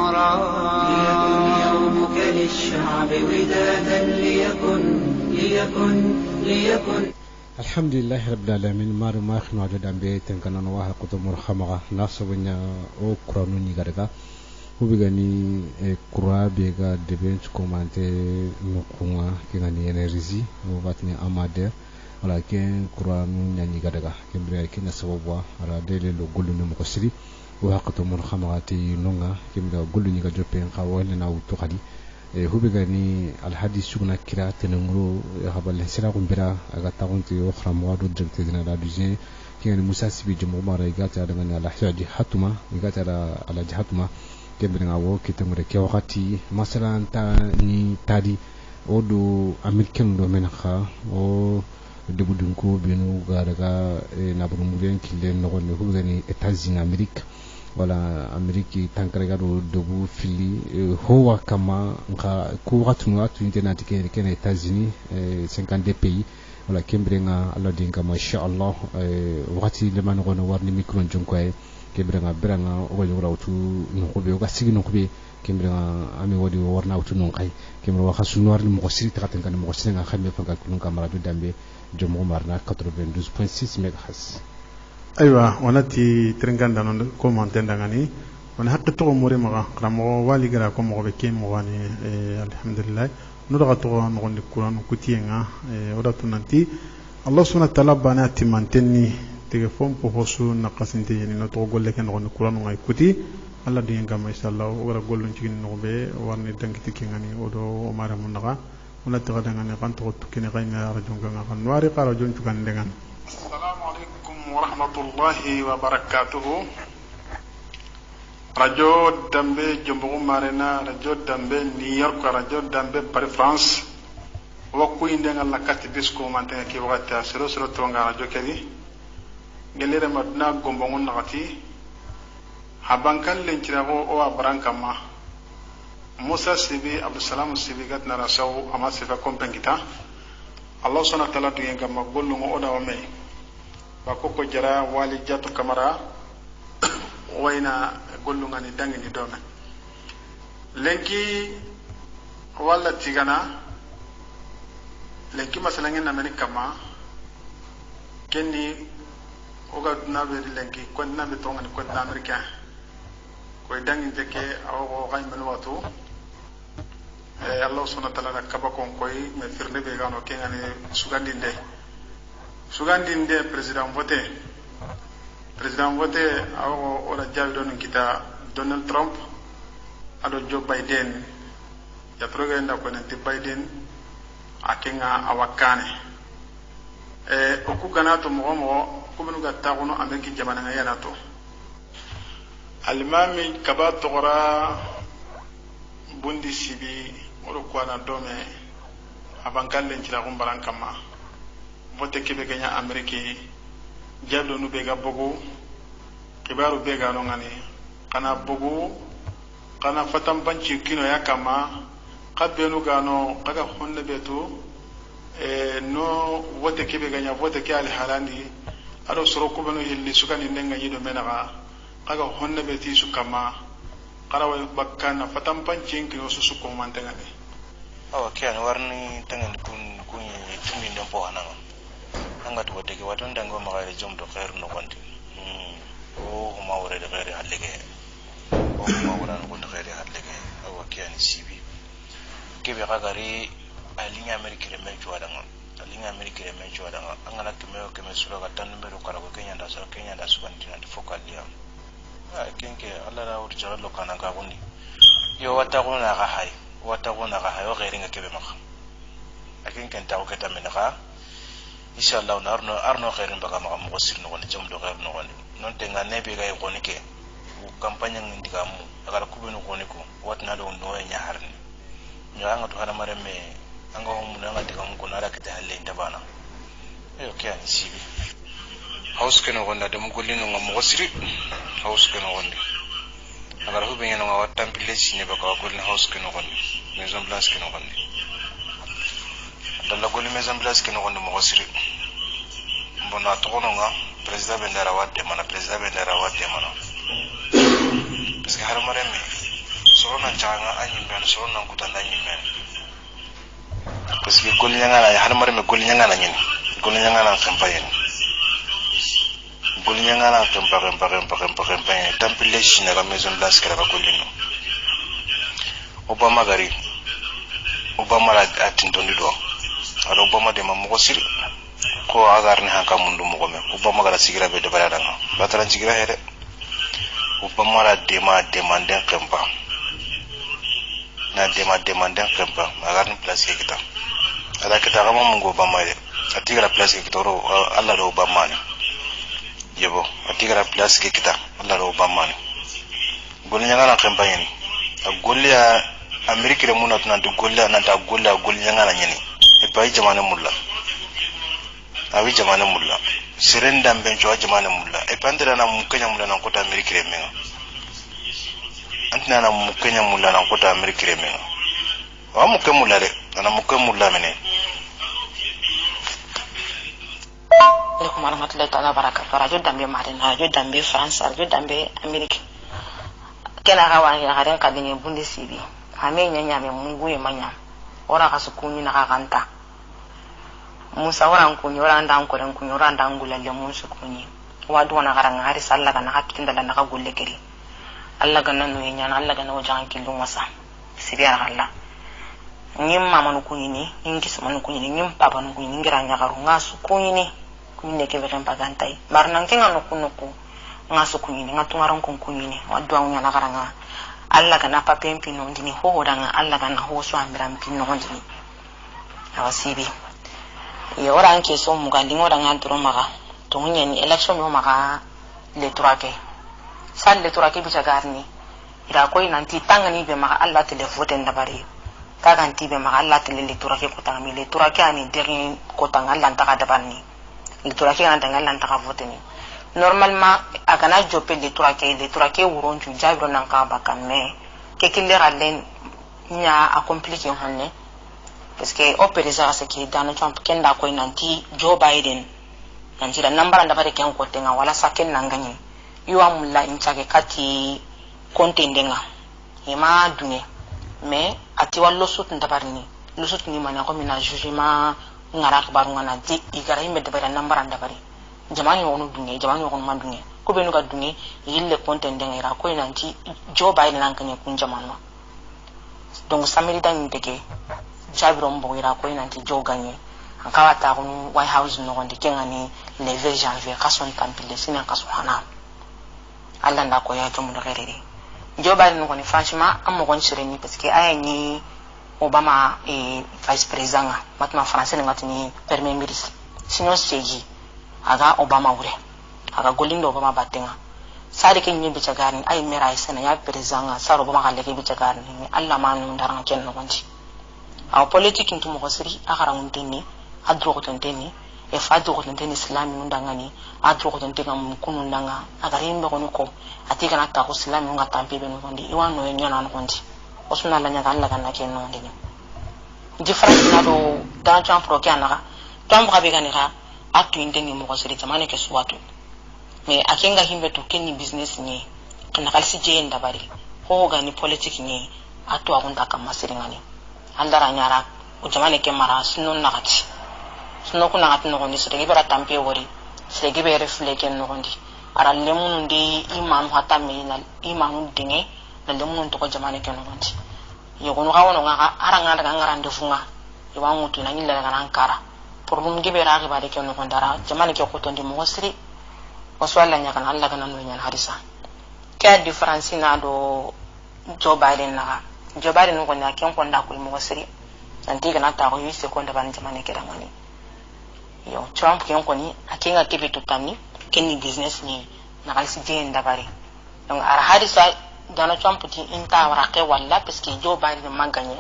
شعرا ليكن يومك للشعب ودادا ليكن الحمد لله رب العالمين مار ما خنوا على دمبي تنكنا نواه قطمر خمغة ناسبنا أو كرانو نيجارك وبيغني كرا بيغا دبنت كومانتي نقوما كيغني انرجي وباتني امادير ولكن كرانو نيجارك كمبري كنا سببوا على ديلي لو غولو نمكسري وقطمر خمغة تي نونغا كمبري غولو نيجا جوبين خاوين ناو توخدي hubigani alhadis sugna kira tenengro habal sira kumbira aga tagunti okhra mwadu directe dina la duje kiyani musa sibi jumu mara igata daga ni alhaji hatuma igata ala hatuma kembere wo kitamure ke wakati masalan ta ni tadi odo american do menakha o debudunko binu garaga na burumuren kilen no ne hubigani États-Unis Amérique wala Ameriki tankarega do debu fili howa kama nka ku watu internet kene États-Unis 52 pays wala kembrenga Allah dinga masha Allah wati le man gono warni micro jonko ay kembrenga beranga o yura wutu no ko be o gasigi no ko be kembrenga ami wodi warna wutu non kay kembrenga khasu noir ni mo siri taten kan mo siri nga xamé fa ka kun kamara do dambe jomo marna 92.6 MHz. أيوة ونأتي ترنجان دانون كم أنتن دعاني ونحقق تو موري مغا كرامو والي غرا كم مغا بكيم مغاني الحمد لله نرغى تو نغني القرآن كتيرنا وداتو ننتي الله سبحانه وتعالى بنا تمانتني تجفون بحوسو نقاسين تيجي نتوقع قول لك نغني القرآن وعي كتي الله دين كما إن شاء الله وغرا قول نجينا نغبي وارني دنك تكينغاني ودو أمارة منغا ونأتي غدانغاني كان تو تكيني غينا رجون كان نواري قارجون تكان دعان. السلام عليكم ورحمة الله وبركاته. رجو دمبي جمبو مارنا رجو دمبي نيويورك رجو دمبي باريس فرانس وكوين دين الله كاتبيسكو مانتين كي وقت سلو تونغا رجو كذي غير مدنا غومبون نغتي هبانكال لينتراغو او ابرانكما موسى سيبي عبد السلام سيبي غاتنا راسو اما سيفا كومبنكيتا الله سبحانه وتعالى دين كما غولو اودا ومي bakoko jara wali jatu kamara wayna gollungani dangini dome lenki wala tigana lenki masalangi nameni kama kenni oga nabe lenki kon nabe tongani kon amerika koy dangin teke awo gaymen watu Allah subhanahu wa ta'ala kabakon koy me firne be gano kengani sugandinde président voté awo ola jawi don kita Donald Trump ado Joe Biden ya troge nda ko nanti Biden akenga awakane oku ganato mo ko benu gatta kono ameki jamana nga yanato almami kabato gora bundi sibi oro kwana dome abankalle ncira kumbaran kama vote kebe kenya ameriki jabdo nu bega bogo kibaru bega no ngani kana bogo kana fatam banci kino yakama kabenu gano kaga honne betu no vote kebe kenya vote ke al halandi ado soro ko benu hilli sukani nenga yido menaga kaga honne beti sukama karawa bakkana fatam banci kino susu ko mantengani awa kian warni tangan kun tumi ndempo hananga angat wote ke waton dango magare jom do khair no gondi o ma wore de khair halege o ma wora no gondi khair halege awa kiani sibi kebe gagari alinya amerika le men chwadanga angana tumeo ke mesura ga tan numero kala ko kenya da subandi na focal ya kenke alla ra wurja lo kana ga gondi yo wata gona ga hay o khairin ga kebe makha akin kan taw ka tamina ga inshallah arno khairin baga ma mo sir no woni jam do khair no woni non te ngane be ga ko nike u campagne ngindi ga mu agar ku beno ko niko watna do no nya harni nyo anga to hana mare me anga ho mu nga diga mu ko na rakata halle ndabana ke ani sibi house ke no gonda de mu golino ngam mo sir house ke no gonde agar hu be ngeno nga watam pille sine ba ko golino house ke no gonde maison blanche ke no gonde dalla goli maison blanche ke no gonde mo sir mbona to nga président bendara wadde mana parce que har mareme janga anyi men so nan kutanda anyi men parce que gol nyanga na har mare me gol nyanga na nyini gol nyanga na campagne gol nyanga na campagne tampile shine la maison blanche kala ka golino obama gari obama la atindondi do ado obama de mamugo siri ko agarni hanka mundu mo me obama gara sigira be de baradanga bataran sigira hede obama la demanden kempa na demanden kempa agarni place kita ada kita kama mungo obama de atigra place kita ro alla do obama ne yebo atigra place kita alla do obama ne golnya ngana kempa yini golya amerika re munat na golya na ta golya ngana nyini e pay jamane mulla awi jamane mulla sirenda mbenjo jamane mulla e pandira na mukenya mulla na kota amerika re menga antina na mukenya mulla na kota amerika re menga wa mukenya mulla re na mukenya mulla mene alaikum warahmatullahi ta'ala barakatuh radio dambe marina radio dambe france radio dambe amerika kena gawa ya garen kadini bundesibi amenya nyame mungu ye manya ora kasukuni na kakanta musa ora nkunyi ora ndanko ran kunyi ora ndangula le musu kunyi wadu wana garanga hari salla kana hatinda la ka gulle kiri alla ganna no yenya alla ganna wajan killu masa sibiya Allah nyimma manu kunyi ni ingis manu kunyi ni nyim papa no kunyi ngira nyagaru ngasu kunyi ni kunyi ke veren pagantai marnan kenga no kunuku ngasu kunyi ni ngatungaron kunyi ni wadu anya na garanga alla kana papen pino ndini ho danga alla kana ho so amiram pino ndini awasibi ye ora anke so mugandi ngora nganturo maga to nyeni election yo maga le turake sal le turake bi jagarni ira koy nanti tangani be maga alla tele vote ndabari kaga anti be maga alla tele le turake ko tangami le turake ani deri ko tangalla ntaka dabarni le turake anda ngalla ntaka vote ni normalement agana jopé le turake wuronju jabro nan ka bakame ke kille galen nya a compliqué honne parce que opéreza ce qui dans Trump kenda ko nanti Joe Biden nanti la nambara ndabare ken ko tenga wala saken nangani yuwa mulla inchage kati kontendenga ema dune mais ati wallo sut ndabarni lo sut ni mana ko mina jugement ngara ko baru ngana di igara himbe dabare nambara ndabare jamani wonu dunge jamani wonu mandunge ko benu ga dunge yille kontendenga ira ko nanti Joe Biden nankane kun jamano donc samedi dan ndeke jabiro mbo ira ko nanti Joe gagné akawa ta ko White House no gonde kengani le 20 janvier kason tampile sina kaso hana alla nda ko ya to mun gerere Joe Biden ko ni franchement am ko nsireni parce que ayani Obama vice président matma français ngatini premier ministre sinon seji aga Obama wure aga golindo Obama batenga sari ke nyimbe chagani ay mera isana ya président saro Obama kaleke bi chagani alla manu ndaranga ken no gonti aw politique ntu mo siri akara unteni adro ko tenteni e fadro ko tenteni islami ndangani adro ko tentenga mukunu ndanga aga rimbe ko nuko atika na ta ko islami nga tampe be no gondi iwano nyana no gondi osuna la nyaga alla kana ken no ndini difference na do dan Trump pro kana Trump ka be kana ka atu indeni mo ko siri tamane ke suwatu mais akenga himbe to kenni business ni kana kalsi je ndabari ho ga ni politique ni atu agunta kam masiringani andara nyara o jamane ke mara sunon nakati sunon kuna ngati no gondi sire gibara tampe wori sire gibere refleke no gondi ara lemunu ndi imanu hata meina imanu dinge na lemunu to ko jamane ke no gondi yogono kawono nga ara nganda ngara ndefunga iwangu tu na nyilla ngara ankara pour dum gibera ga bade ke no gondara jamane ke ko tondi mo sire waswala nya kana alla kana no nyan harisa ke difference na do Joe Biden na Joe Biden ko na ken ko nda ko mo siri nanti kana ta ko yise ko nda ban jamane ke ramani yo Trump ken ko ni akinga kebe to tamni ken ni business ni na kalsi je nda bari donc ara harisa Donald Trump ti inta wara ke walla parce que Joe Biden maganye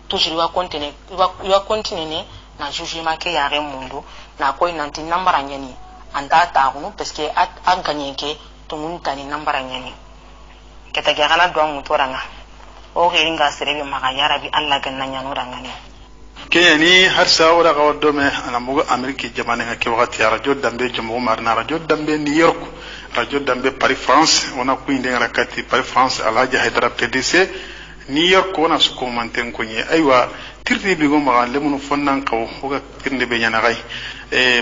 toujours wa continue ne na jugement ke yare mundu na ko nanti nambara nyani anda ta ko parce que a gagné ke to mun tani nambara nyani keta gana do mutoranga o ringa serebe maka yarabi Allah ganna nyano rangani kenya ni har sawara ga waddo me ana mugo amerika jamane ga ke wakati ya radio dambe jamu marna radio dambe New York radio dambe Paris France ona ku inde rakati Paris France alaji Haidara PDC New York wana su ko manten ko ni aywa tirni bi go ma lemunu fonnan qaw hoga tirni be nyana gai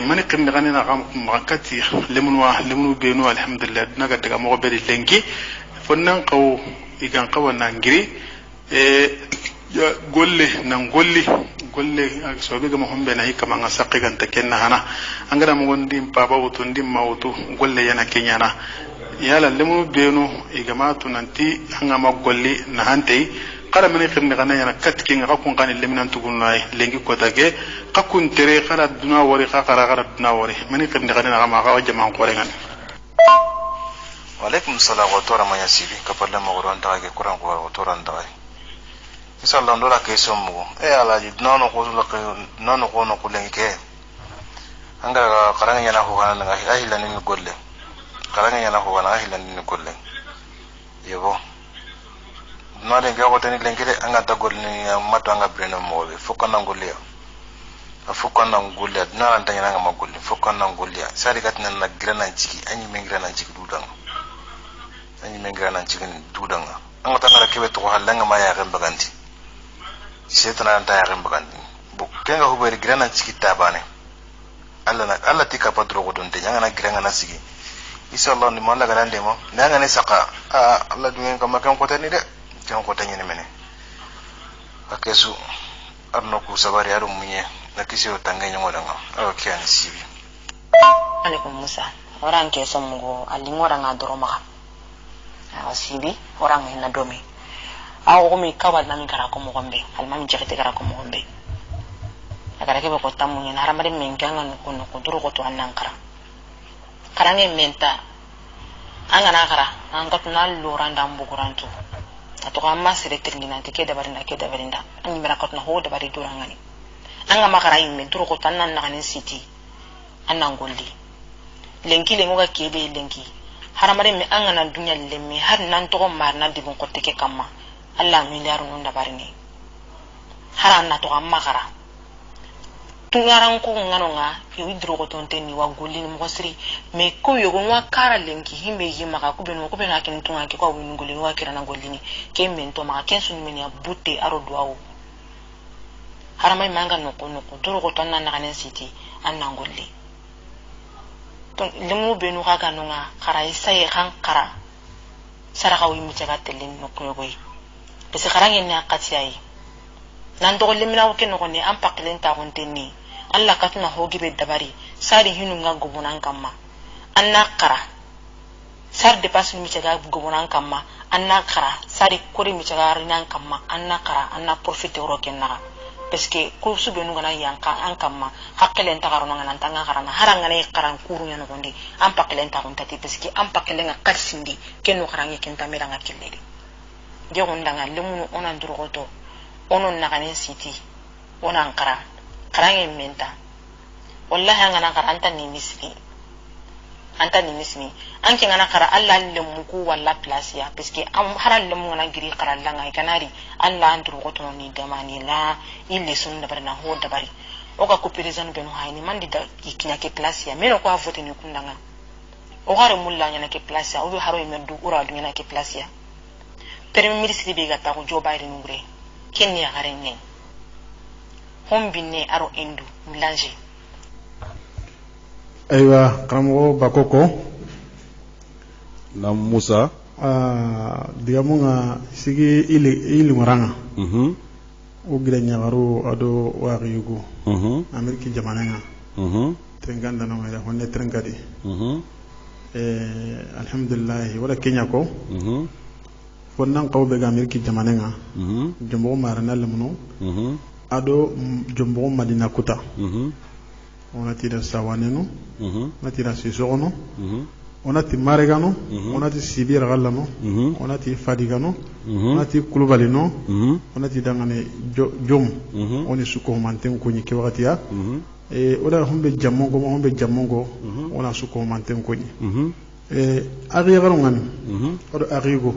mani qirni gani na gam makati lemunu be no alhamdulillah naga daga mo be lenki fonnan qaw igan qawana ngiri ya golle nan golle so be gama hombe na hikama nga sakki ganta kenna hana angara mo gondi papa wutu ndim mawtu golle yana kenyana yala lemu beno igama tunanti hanga ma golli na hantei qala mani khirni gana yana katki nga kun qani leminan tugunay lengi kotage qakun tere qala duna wari qara duna wari mani khirni gana na ma ga jama ko rengan wa alaikum salam wa tora ma yasibi kapalla ma goron ta ke kuran ko tora ndai inshallah ndora ke somu alaji nono ko no kulengi ke anga qaranga yana ko kana nga ahila ni golle qaranga yana ko kana ahila ni golle yebo no de gawo tani lengi de anga ta golle ni matu anga breno mobe fokana golle afukana golle na anta yana nga golle fokana golle sari katna na grana ciki anyi mengrana ciki dudanga anga tangara kebe to halanga ma ya gamba ganti setana anta ya gamba ganti bu kenga huberi grana ciki tabane alla tika padro godon de nyanga na grana na sigi inshallah ni malla garande mo nanga ne saka alla dungen kama kan ko tani de kan ko tani ne mene akesu arno ku sabari aru munye na kisi o tangenya ngodanga okay ani sibi alaikum musa orang ke somugo alingora ngadoro maka sibi orang ina domi awo mi kawal nami kara ko mo gombe almami jekete kara ko mo gombe agara ke ko tamu ni haramare men ganga no ko duro ko to annan kara karange menta angana kara an ko tunal loranda mbugurantu atoka amma sire tirngina ke dabarinda ani mera ko na ho dabari durangani anga makara yimme duro ko tannan na kanin city annan golli lenki le ngoga kebe lenki haramare me angana dunya lemme har nan to marna dibon ko teke kamma Allah miliyaru non dabarini haran na to amma kara tungaran ko ngano nga yo duro ko tonte ni wa golli ni mo siri me ko yo go wa kara lenki himbe yima ka kubeno ko bena kin tunga ke ko wini golli wa kira na golli ni ke men to ma ken sun men ya butte aro duawo haramai manga no ko duro ko tanna na kanen city annan golli donc lemu benu kaga no nga kara isaye kan kara saraka wi mutaga telen no ko yoy pese karange ni akati ay nan do lemina o ken ko ni am paklen ta on tenni alla katuna hogi be dabari sari hinu nga gobunan kamma anna kara sar de pas mi taga gobunan kamma anna kara sari kori mi taga rinan kamma anna kara anna profite ro ken na parce que ko su benu ngana yanka an kamma hakkelen ta garono ngana tanga garana haranga ne karan kuru nyano gondi am paklen ta on tati parce que am paklen nga kalsindi kenu karange ken tamira nga killedi je gondanga lemunu onan durogoto onon nakane city onan kara karange menta wallahi ngana karanta ni misli anta ni mismi anke ngana kara alla lemu ku walla place ya parce que am haral lemu ngana giri kara langa kanari alla andru goto ni damani la ille sun da barna ho da bari o ka ko president beno hayni mandi da ikinya ke place ya meno ko a vote ni kundanga o gare mulla nyana ke place ya o haro e meddu ura du nyana ke place ya premier ministre be gata ko Joe Biden ngure kenni ya gare ne hombinne aro endu mlange aywa karamo bakoko na Musa digamunga sigi ili ngoranga o gida nyagaru ado waqigu ameriki jamananga tenganda no mera honne trengadi alhamdulillah wala kenya ko fonnan qawbe ga ameriki jamananga jombo marana lemno ado jombo madina kuta on a tiré sawaneno on a tiré sisono on a tiré maregano on a tiré sibir galano on a tiré fadigano on a tiré kulubalino on a tiré dangane jom on est suko manten ko ni ke wakatia e oda hombe jamongo on a suko manten ko ni agigaro ngami odo agigo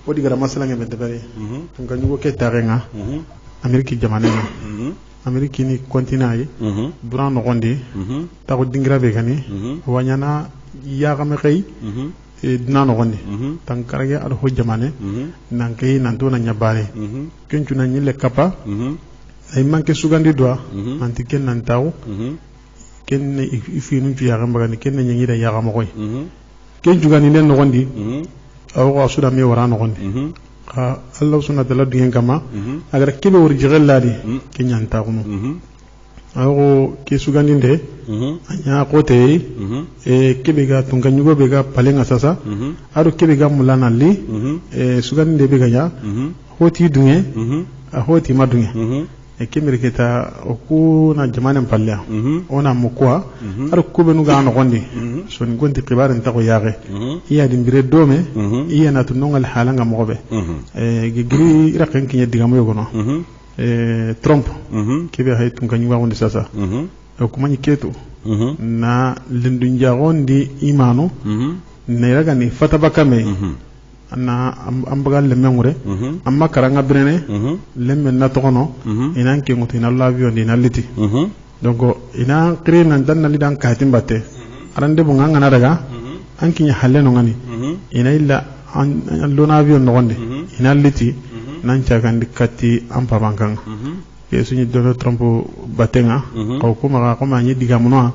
odi gara masala ngebe debare nganyugo ke tarenga ameriki jamanena ameriki ni continent yi buran no gonde ta ko dingira be gani wanyana ya game xey dina no gondi tankarage al ho jamane nan kay nan to na nyabare kencu na nyille kapa ay manke sugandi do anti ken nan taw ken ifinu ci yaga mbagani ken nyi da yaga mo koy ken jugani nen no gondi aw suda me wara no gondi ka Allah subhanahu wa ta'ala dingen kama agar kebe wor jigelladi ken nyanta kuno aw ke sugandi de anya kote kebe ga tunga nyugo be ga palenga sasa aro kebe ga mulana li sugandi de be ga ya hoti dunge a hoti madunge kemir kita oku na jamanen palya ona mukwa aro kube nu ga no gondi so ni gondi qibaran ta ko yaage iya dimbire dome iya na tunongal halanga mobe gigri raken kinya digamo yogono Trump kebe hay tunga nyuwa gondi sasa ko manyi keto na lindu njagondi imano ne raga ni fatabakame na ambagal le memure amma karanga brene lemme na tokono ina ke nguti na lavio ni na liti donc ina kree nan dan na lidan katin batte arande bu nganga daga anki nya halle no ngani ina illa an lona avion no gonde ina liti nan chagandi katti ampa bankang ke suñu Donald Trump batenga ko kuma ko ma ñi diga muno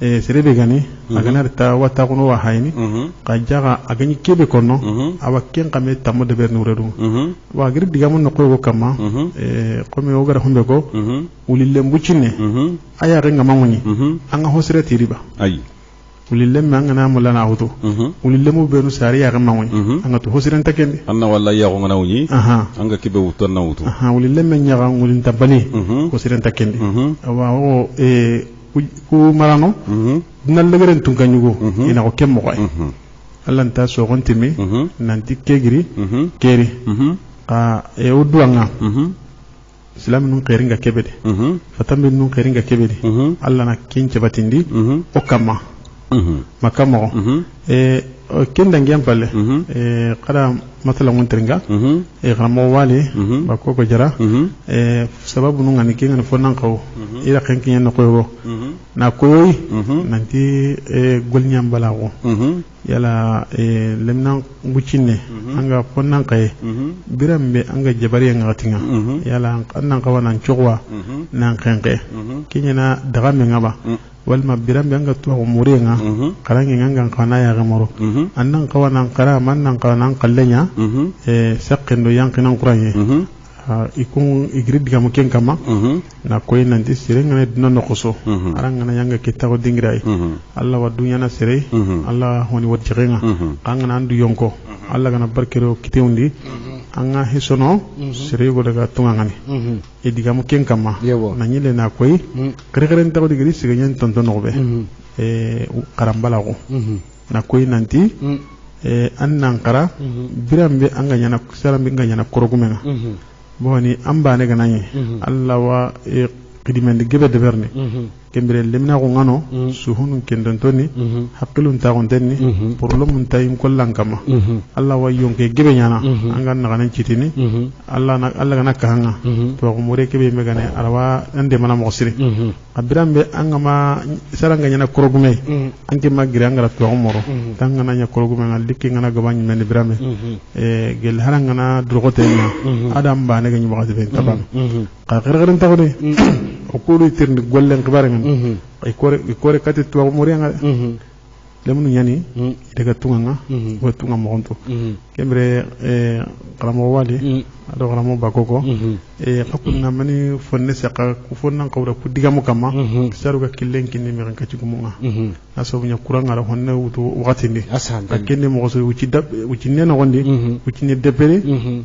serebe gani agana ta wata ko wa hayni ka jaga agani kebe kono awa ken kame tammo de ber nuredu wa gir diga muno ko kama ko me o gara humbe ko ulille mbucine aya renga mamuni anga hosreti riba ay ulille ma ngana mulana auto ulille mu benu sari ya gamma woni anga to hosiren takende anna walla ya ko ngana woni anga kibe wuton na wuto ulille men nyaga ngulin tabani hosiren takende wa o ku marano dinal legeren tun kanyugo ina ko kemmo ko Allah ta so gontimi nanti kegiri keri ka uduanga islam nun khairinga kebede fatambe nun khairinga kebede Allah na kinche batindi o kama makamo kenda ngiyam palle qara matala muntringa gamo wali bako ko jara sababu nu ngani kinga fonan qaw ila kenkinya no koyo na koyoy nanti golnyam balago yala lemnan bucine anga fonan qay birambe anga jabari ngatinga yala annan qawana chogwa nan kenke kinya na daga mengaba walma birambe anga to umurenga karangi nganga kana ya gamoro annan kawana kara mannan kawana kallenya saqqendo yankinan quranye ikun igrid digam ken kama na koy nanti sire ngane dina no khoso aranga na yanga kitago dingiray Allah wa dunya na sire Allah honi wad jirenga kanga andu yonko Allah gana barkero kitewndi anga hisono sire go daga tunga ngani e digam ken kama na nyile na koy kere tago digri sire nyen tonton nobe karambala go na koy nanti annan kara birambe anga nyana sarambe anga nyana korogumenga boni ambane gananye Allah wa qidimende gebe de berne kembere lemna ko ngano suhunu kendantoni haqqilun taaqontenni problem tayim kollan kama Allah wa yonke gebe nyana anga na ganan citini Allah gana kahanga to ko more kebe megane arawa ande mana mo sire abirambe anga ma saranga nyana korogume anke magire anga to moro tanga na nya korogume ngal likki ngana gabany men birambe gel haranga na drogote adam ba ne ganyi wakati ben taban ka gërgërën taxone o ko ru tirni gollen xibaare ngan ay kore kati to mo renga lemnu nyani daga tunga wa tunga mo onto kembre qaramo wali ado qaramo bakoko hakuna mani fonne saka ku fonnan qawra ku digamo kama saruga killen kinni mi ranka ci gumunga aso nya kuranga ra honne wuto wakati ni akenne mo so wuci dab wuci nena gondi wuci ne debere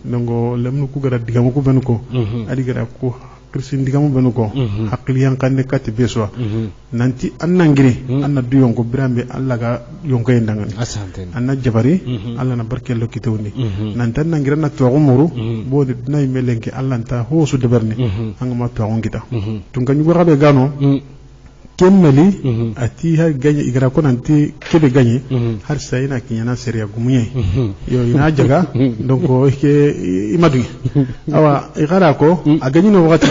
nango lemnu ku gara digamo ku benuko adi gara ku krisin digamo benuko hakili yan kanne kati beswa nanti annangiri anna du yonko birambe alla ga yonko yendangani anna jabari alla na barkello kitewni nanti annangira na to umuru bo de nay melenki alla ta hosu deberni anga ma to ngita tunga nyugo rabe gano kemmeli ati har ganye igara ko nanti kebe ganye har sayina kinyana seriya gumunye yo ina jaga donc ke imadu awa igara ko agani no wakati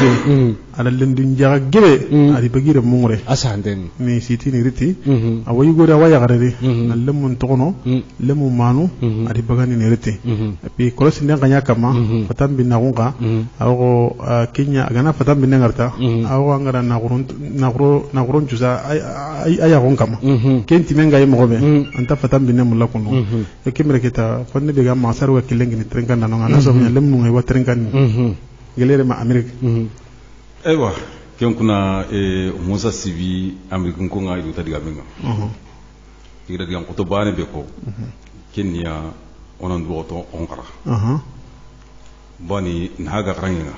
ala lendin jaga gebe ari bagire mungre asanden ni siti ni riti awayi goda waya garere na lemun tokono lemu manu ari bagani ni riti puis kolosi ndanga nya kama fatam bin nagunga awo Kenya agana fatam bin ngarta awo ngara na gurun jusa aya gon kama kenti menga yemo gobe anta fatam bin mulla kunu e kemre kita fonne be ga masar wa kilengi ni trenkan na ngana so nya lemu ngai wa trenkan gelere ma Amerika aywa ken kuna Musa Sibi Amerikan ko nga iduta diga menga tigra diga ko to bane be ko kenya onon do to onkara bani naga ranginga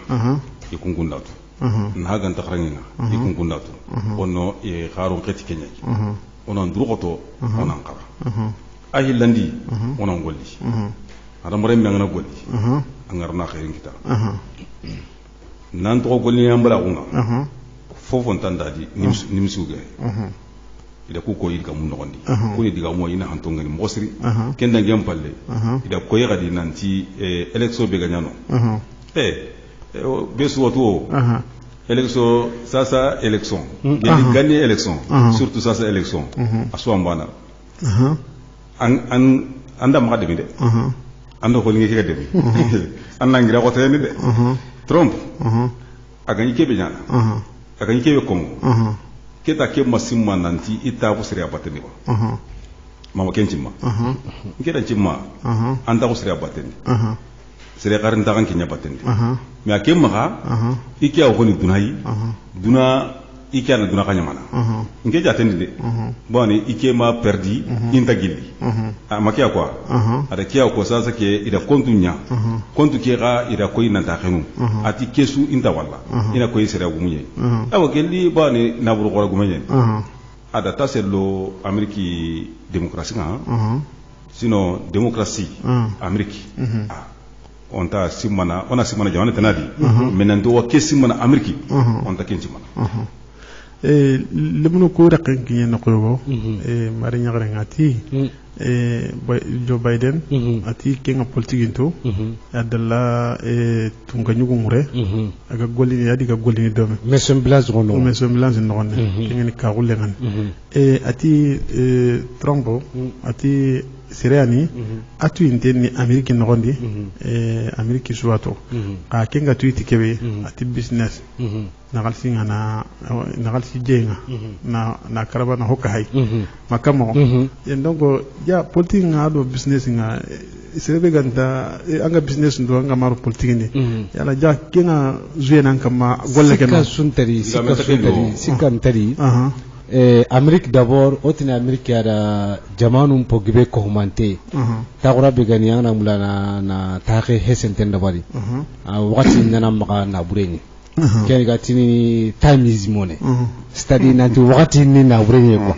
ikungunda to naga nta ranginga ikungunda to onno e kharo keti kenya onon do to onan kara ahilandi onon golli ada more menga golli angarna khairin kita nan to golli yambala kunga fofon tandadi nimsuga ida ku ko yilga mun nogondi ko ni diga mo ina hanto ngani mosri kenda ngam palle ida ko yagadi nanti election be ganyano besu wato election sasa election gagner election surtout sasa election aso ambana an anda ma de de ando ko ngi ke de anna ngira ko tane de Trump agani kebe nyana agani kebe kongo keta ke masimma nanti ita ko sira bateni ba mama kenchima ngeda chimma anda ko sira bateni sira karin ta kan kinya bateni me akemma ha ikiya ko ni dunai duna ikiya na duna kanya mana nge jatendi de boni ikema perdi inta gilli makiya kwa ada kiya ko sasa ke ida kontunya kontu ke ga ida ko ina ta khenu ati kesu inta walla ina ko isira gumunye awo gelli boni na buru ko gumunye ada taselo ameriki demokrasi nga sino demokrasi ameriki onta simana ona simana jamana tanadi menando wa kesimana ameriki onta kenchimana lemuno ko raqan kinya na ko mari nyagare ngati Joe Biden ati kenga politique into adalla tunga nyugo ngure aga golini adi ga golini dome mesom blaz gono non kenga ni ka gulengan ati Trump ati Siriani atu inteni Ameriki nogondi Ameriki suwato ka kenga tuiti kebe ati business nagalsi ngana nagalsi jenga na karaba na hokka hay makamo en donc ya politique nga do business nga serebe ganta anga business ndo anga maru politique ni yala ja kenga zuye nan kama golle ken sikam tari Amérique d'abord otine Amérique ada jamanu po gibe ko humante tagura be gani yana mulana na taxe hesenten dabari wakati nana maka na bureni kene gatini time is money c'est-à-dire nanti wakati ni na bureni ko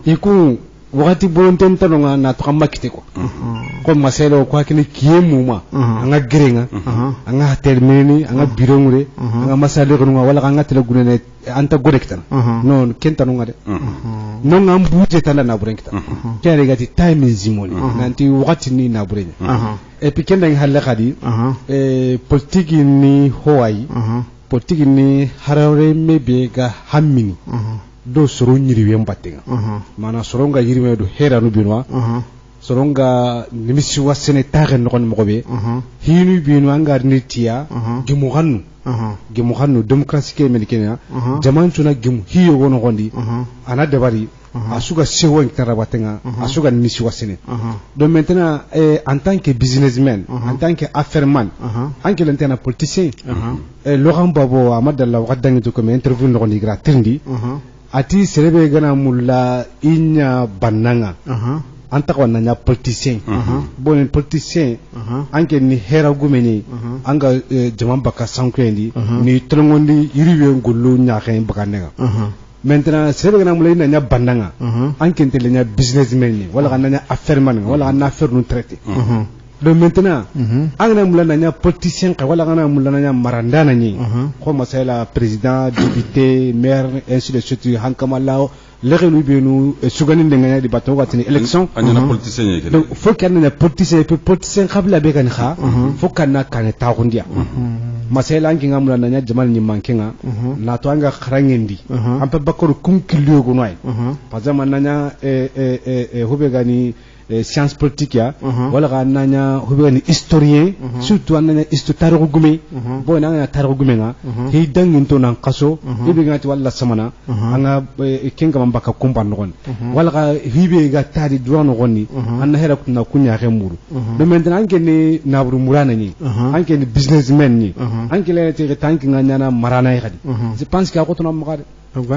iku wakati bonten tanonga na to makite ko ko maselo ko akini kiemuma anga grenga anga termini anga birongure anga masale ko wala anga tele gunene anta gorektan non kentanonga de non am buje tala na burenkta kere gati time is money nanti wakati ni na bureni et puis kenda halle khadi politique ni Hawaii politique ni harare mebe ga hammini do soro nyiriwe mbatenga mana soronga yiriwe do hera no binwa soronga nimisi wasene tare no kon mogobe hinu binwa ngar nitia gimu hanu demokrasi ke melikenya jaman tuna gimu hiyo gono gondi ana debari asuga sewo tarabatenga asuga nimisi wasene donc maintenant en tant que businessman en tant que affairman en que l'antenne politicien Laurent Babo amadalla wadangi to comme interview no gondi gratis ati serebe gana mulla inya bananga anta ko nanya politicien bon politicien anke ni hera gumeni anga jaman baka sankwendi ni trongondi yiriwe ngulu nya khen bakanega maintenant serebe gana mulla inya bananga anke ntelenya businessman ni wala nanya affairman wala na affaire nous traiter donc maintenant angana mulana nya politicien ka wala ngana mulana nya marandana ni ko masala président député maire ainsi de suite hankamala légenu benu sugani ndenganya di bato watini élection anya politicien yake donc faut qu'il y ait politicien khabla be kan kha faut kana kan ta gondia masela anki ngamula nanya jamal ni mankenga na to anga kharangendi ampa bakor kum kilio gunwai pazama nanya hobe gani science politique ya wala ga nanya hobe gani historien surtout nanya tarigu gume bo nanya tarigu gume nga he dangin to nan kaso ibe ngati wala samana anga kenga mambaka kumba nogon wala ga hibe ga tari duwan nogoni anna hera kunna kunya khemuru do maintenant anke ni nabru murana ni anke ni businessman ni anke le te tanki nganya na marana khadi je pense que akoto na magade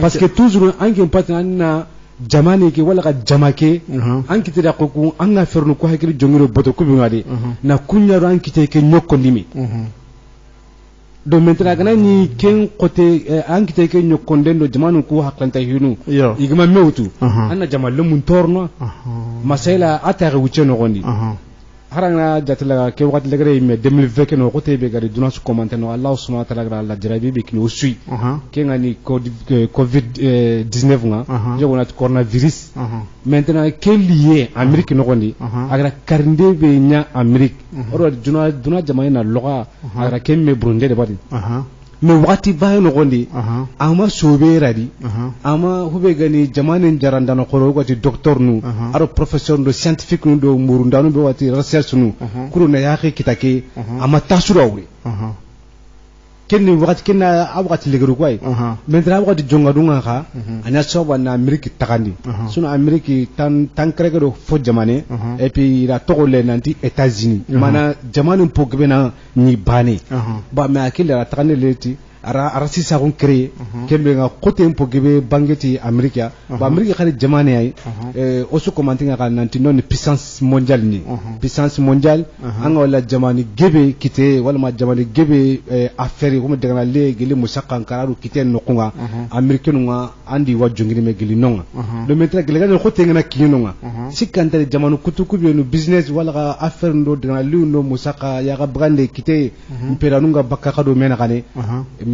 parce que toujours anke patana jamane ke wala ka jamake anki te da ko anga ferno ko hakiri jongiro boto ko bi ngade na kunya ro anki te ke nyokko limi do maintenant kana ni ken côté anki te ke nyokko ndendo jamanu ko haklanta hinu igma mewtu anna jamal mun torno masela atare wuce no gondi haranga jatla ke wakati legre me 2020 ke no côté be gari duna su commenter no Allah subhanahu wa ta'ala la jarabi be kini usui ke ngani covid 19 nga je wona coronavirus maintenant ke lié Amérique no gondi agra karinde be nya Amérique oro duna jamaay na loga agra ke me brunde de badi me wakati bayo no gondi ama sobe radi ama hube gani jamanen jaranda no khoro gati docteur nu aro professeur do scientifique nu do murundanu be wati recherche nu kuru na yaqi kitake ama tasurawri kenni wakati kenna abati legeru kwai mentra wakati jonga dunga kha anya soba na Amerique takandi sunu Amerique tan krego fo jamane et puis la togole nanti États-Unis mana jamane pogbe na ni bane ba me akile la takandi leti ara sisa kon créer kembe nga côté pogbe bangeti Amerique ba Amerique khali jamane ay osu commenting nga nanti non puissance mondiale ni puissance mondiale anga wala jamane gebe kite wala ma jamane gebe affaire ko daga le gele musakkan kararu kite no kunga Amerique nga andi wajungiri me gele nonga le metra gele ga ko tenga kinyo nga sikante jamanu kutukubi no business wala ga affaire ndo daga lu no musaka ya ga brande kite impera nunga bakka kado mena kane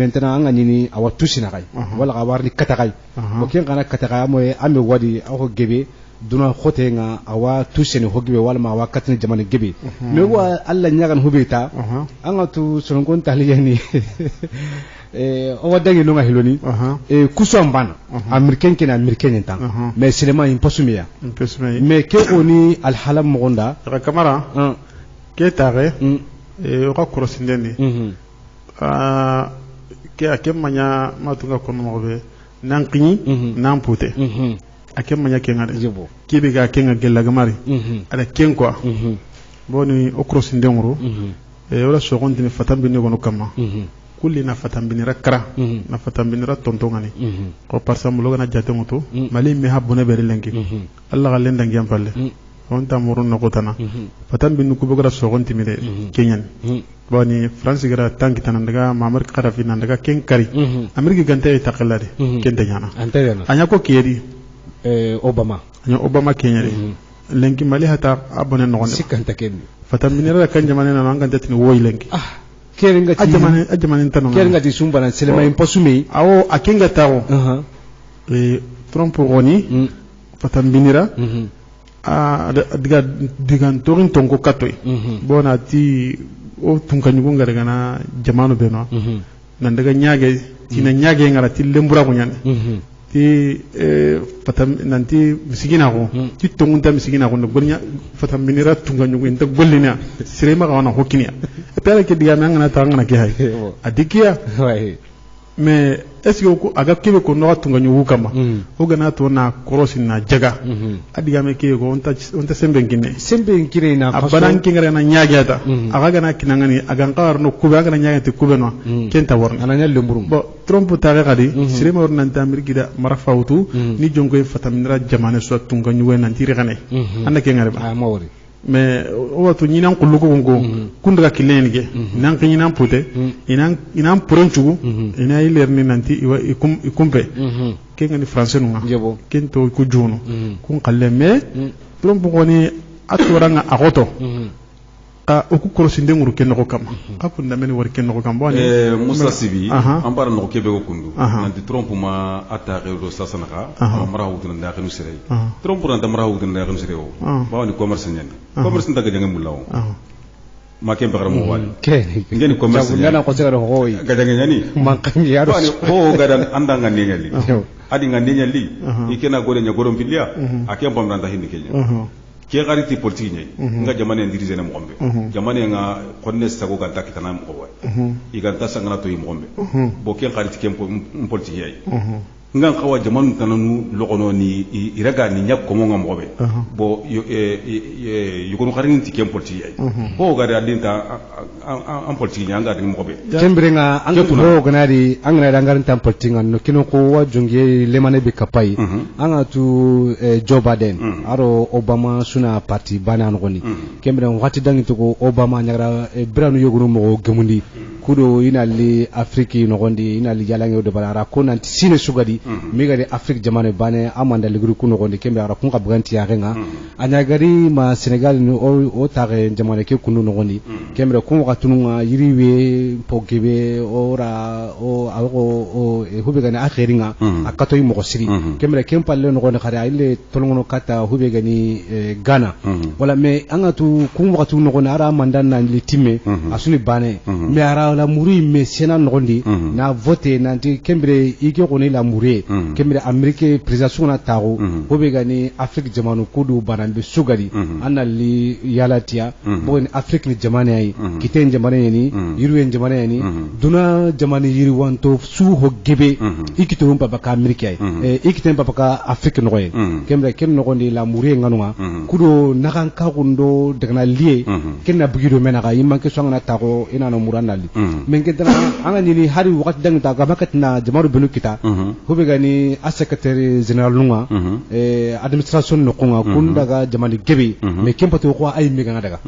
maintenant anga nini awa tusina kai wala ga warni katakai o ken kana katakai moy ame wadi aw gebe duna khote nga awa tusene hogbe wala ma awa katni jamane gebe me wa alla nyagan hubita anga tu songon taliyani o wadangi no nga hiloni kusambana americain ken americain tan mais cinéma impossible mais ke oni al halam monda kamara ke tare o ka korosindeni ke akemanya matunga kono mobe nankini nampute akemanya kengade kibe ga kenga gella gamari ada ken quoi boni okrosi ndengro wala sogondi ni fatambi ne gono kama kulli na fatambi ni rakra na fatambi ni rattongani ko parsamlo gana jate moto mali me habune bere lenki Allah galen dangi ampalle on tamurun no kotana fatambi nu kubogara sogondi mi de kenyan boni France gara tanki tanan daga mamar kharafi nan daga ken kari Amerika gante takallade ken tanyana anya ko keri Obama Kenya lenki mali hata abone no gonde sikanta ken fatam minira kan jamane na nganta tin woy lenki keringa ti ajamane tan keringa ti sumbana selema impossible awo akinga tawo Trump roni fatam minira diga torin tonko katoy bona ti o tunkanyugo ngara na jamanu beno nan daga nyaage tina nyaage ngara ti lembura ko nyane ti fatam nanti misigina ko ti tongunta misigina ko golnya fatam minira tunkanyugo inta gollina sirema ka wana hokinia pere ke diga nangana tangana ke hay adikia mais est-ce que ko aga kebe ko no tunkanyugo kama o gana to na korosi na jaga adiga me ke ko onta sembe ngine na abadan kingare na nyaagata aga gana kinangani aga ngar no kube aga na nyaagate kube no kenta worna ananya lemburum bo trompe tare kadi sirema worna nta mirgida marafawtu ni jongo fatamira jamane so tunkanyugo nan tiri gane anda ke ngare ba mawri mais o watu ñinan ko lugo ngo kundaga kilenige nan ko ñinan puté inan pronchugo ina ilerni nanti ikumpe ke ngani français nunga ken to ko jono kun qalle mais trompe ngoni atoranga agoto o ku korosinde nguru ken ko kam apu ndamene war ken ko kam bo Musa Sibi ambara no kebe ko kundu nanti trompe ma attaque do sasanaka mara wudun da xenu sere trompe ran da mara wudun da xenu sere o ba ni commerce ñani commerce ndaga jangam mulaw make bakara mo wali ngeni commerce ngana ko segaro hoyi gadanga nyani man kan yaro ho gadan andanga nyali adi ngande nyali ikena gore nya gorom filia akem pamranda hindi kenya ke gariti politique nyai nga jamane ndirize na mogombe jamane nga konne sago ga takitana mo wa iganta sangana to yimogombe bo ke gariti kem politique yai ngan kawa jamanu tananu logono ni iraga ni nyak ko mo ngobe bo yugonu xarin ti kem politique yai ho ga adinta am politique nyanga de mo be kembre nga angro ganari angna dangarin tam politique no kino ko wa jonge lemane be kapai anga tu Joe Biden aro Obama suna parti banan goni kembre wati dangi to ko Obama nyara branu yugonu mo gemundi kudo inali Afrique no gondi inali yalange do bara ko nanti sine sugadi miga de Afrique jamane bane amanda ligru kuno gondi kembe ara kunga buganti ya renga anyagari ma Senegal no o tare jamane ke kunu no gondi kembe ko watunga yiriwe pogebe ora o hube gani akheringa akato yi mo siri kembe kempalle no gondi khara ile tolongono kata hube gani Ghana wala me angatu kun wakatu no gondi ara mandana litime asuni bane me ara la muri me sena nogondi na vote nanti kembre ike koni la muri kembre Amerique président na tago hobe gani Afrique jamanu kudu banambe sugari anali yalatia bo ni Afrique ni jamane ay kiten jamane ni yirwen jamane ni duna jamane yiri wanto su ho gebe ikito humpa baka Amerique ay ikiten baka Afrique nogoy kembre ken nogondi la muri nganwa kudo nakan ka gundo daga lié kenna bugido menaka yimanke songana tago ina no muranali men kedana anga ni hari wakati dang ta gabakat na jamaru benu kita hobe gani a secrétaire général lunga administration no kunga kun daga jamani gebe me kempato ko ay mi ganga daga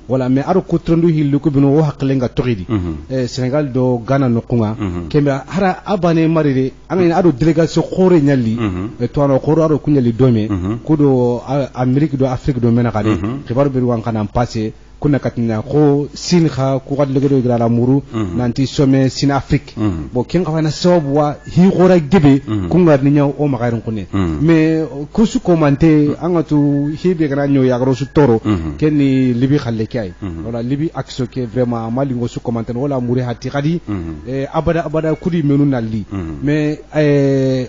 wala me aro ko trendu hillu ko benu wo haklenga togidi Sénégal do Ghana no kunga kembe hara abane marire anga ni aro délégation khore nyali to ano khoro aro kunyali dome kudo Amerique do Afrique do menaka de khibaru be wan kana passé kuna katina ko sin kha ku gad legado gra muru nanti sommet sin Afrique bo ken ka na sobwa hi gora gebe kunga ni nyaw o magairon kunne mais ko su commenter angatu hibe gra nyo ya gro su toro ken ni libi khalle kay wala libi akso ke vraiment mali ngo su commenter wala muri hati khadi abada kudi menu nalli mais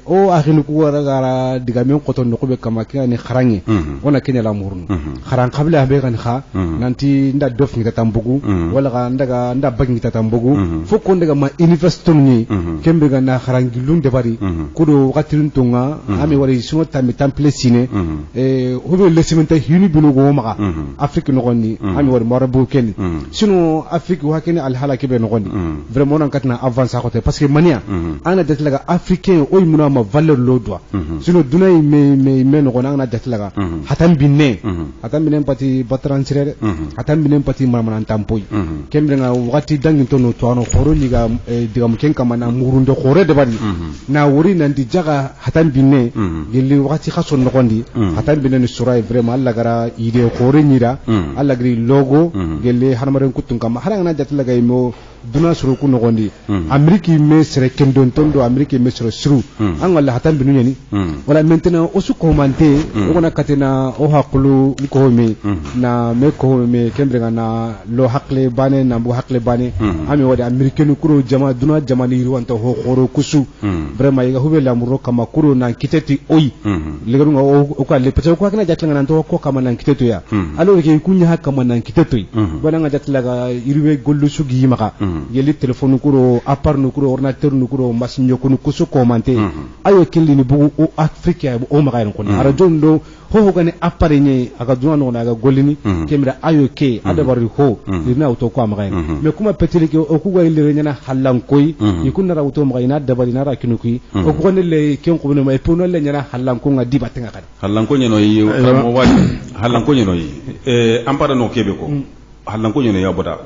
o akhinu ku wara gara diga men qoton no ko be kama kani kharangi wona ken la murun kharan qabla be kan kha nanti nda dof ngi tatambugu wala ga ndaga nda bag ngi tatambugu fokko ndaga ma université ni kembe ga na kharangi lunde bari kudo wakatirun tunga ami wari suno tammi temple sine hobe lesimenta hinu binu go maka Afrique no gonni ami wari marabu ken sino Afrique wa ken al halaki be no gonni vraiment nan katna avance à côté parce que mania ana datlaga africain oy muna ma valeur lo doit sino dunay me no gonna ana datlaga hatam binne pati batran sire tambinen pati marmanan tampoy kembe nga wakati dangin tono to ano khoro liga diga mken kama na murunde khore de bari na wuri nan di jaga hatan binne gelli wakati khaso nokondi hatan binne suray vraiment alla gara ide khore nyira alla gri logo gelli hanmaren kutun kama haranga jatla gay mo duna suru ku nokondi ameriki me sere kendon tondo ameriki me sere suru an wala hatan binu nyani wala maintenant osu commenter o na katena o hakulu ko me na me ko me kembre na lo hakle bane na bu hakle bane ami wadi amerikenu kuro jama duna jama ni ruwanta ho khoro kusu vraiment yiga hube la muro kama kuro na kiteti oyi legaru nga o ka le pete ko kana jatla nan to ko kama nan kiteto ya alo ke kunya hakka man nan kiteto bana nga jatla ga irwe gollu sugi maka yeli telephone kuro apart no kuro ordinateur no kuro masinyo ko kusu commenter ayo kelli ni bu o afrika o maka ren ko ara jondo ho gane appareil aga duna no na aga golini kemira ayo ke adabari ho dina auto ko amay mais kuma peteli ke o ku gari le nyana halan koy yikunna ra auto magay na dabari na ra kinuki o ko ne le ken ko ne may pono le nyana halan ko ngadi batenga kan halan ko nyeno yi mo wadi halan ko nyeno yi ampara no kebe ko halan ko nyeno ya boda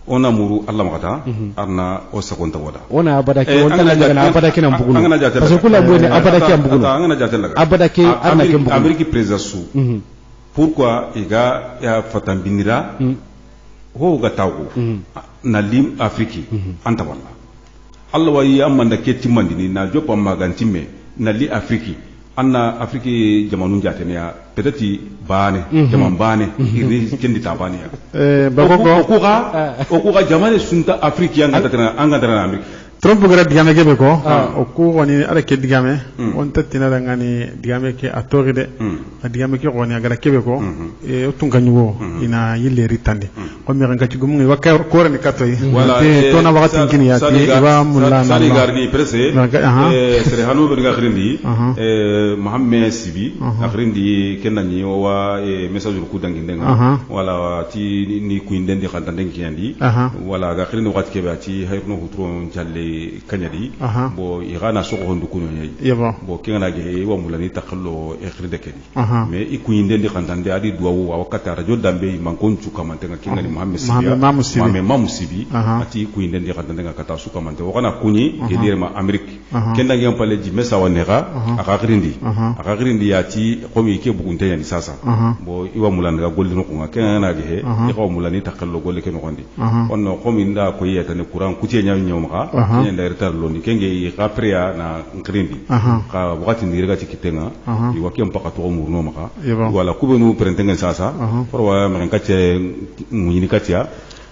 ona muru Allah makata arna o sekonta wada ona abada ke wonta na daga abada ke nan bugulu parce que kula boy ne abada ke bugulu angana jatel abada ke arna ke bugulu Amerique présidence pourquoi iga ya fatambinira ho ga tawo na lim Afrique anta walla Allah wa yi amanda ke timandini na jopa magantime na li Afrique anna afrique jamanu jatenia peut-être bane jaman bane iri kendi tabani ya ko ko jamane sunta afrique yanga tatana anga dara amerique Trump gara digame kebe ko o ku woni ara ke digame on tatina daga ni digame ke atori de digame ke woni gara kebe ko e o tunga nyugo ina yille ritande ko mi ranga ci gum ngi wakka ko ren katoy wala to na wakati kini ya ti ba mulla na sali garni presse sere hanu be ga khirindi mohammed sibi akhirindi kenani o wa message ku dangi ndenga wala ti ni ku ndendi khantande kiyandi wala ga khirindi wakati kebe ati hayno hutro jalle kanyadi bo irana soko hondu kuno nyai bo kengana ge wa mulani takallo ekhride kedi me ikuyinde ndi khantande adi duwawu wa wakati radio dambe mankon chuka mantenga kengani Muhammad Sibi ati ikuyinde ndi khantande kata suka mante wakana kunyi gedire ma amerique kenda ngam pale ji mesa wanega akagrindi yati komi ke bugunte yani sasa bo iwa mulani ga golli no kunga kengana ge iwa mulani takallo golle ke no gondi onno komi nda ko yeta ne kuran kutiye nyaw nyawma nda retar loni kenge kapria na nkrindi ka wakati ndiriga tikitenga iwakia mpaka to murno maka wala kubenu prentenga sasa porwa mrenkache munyini katia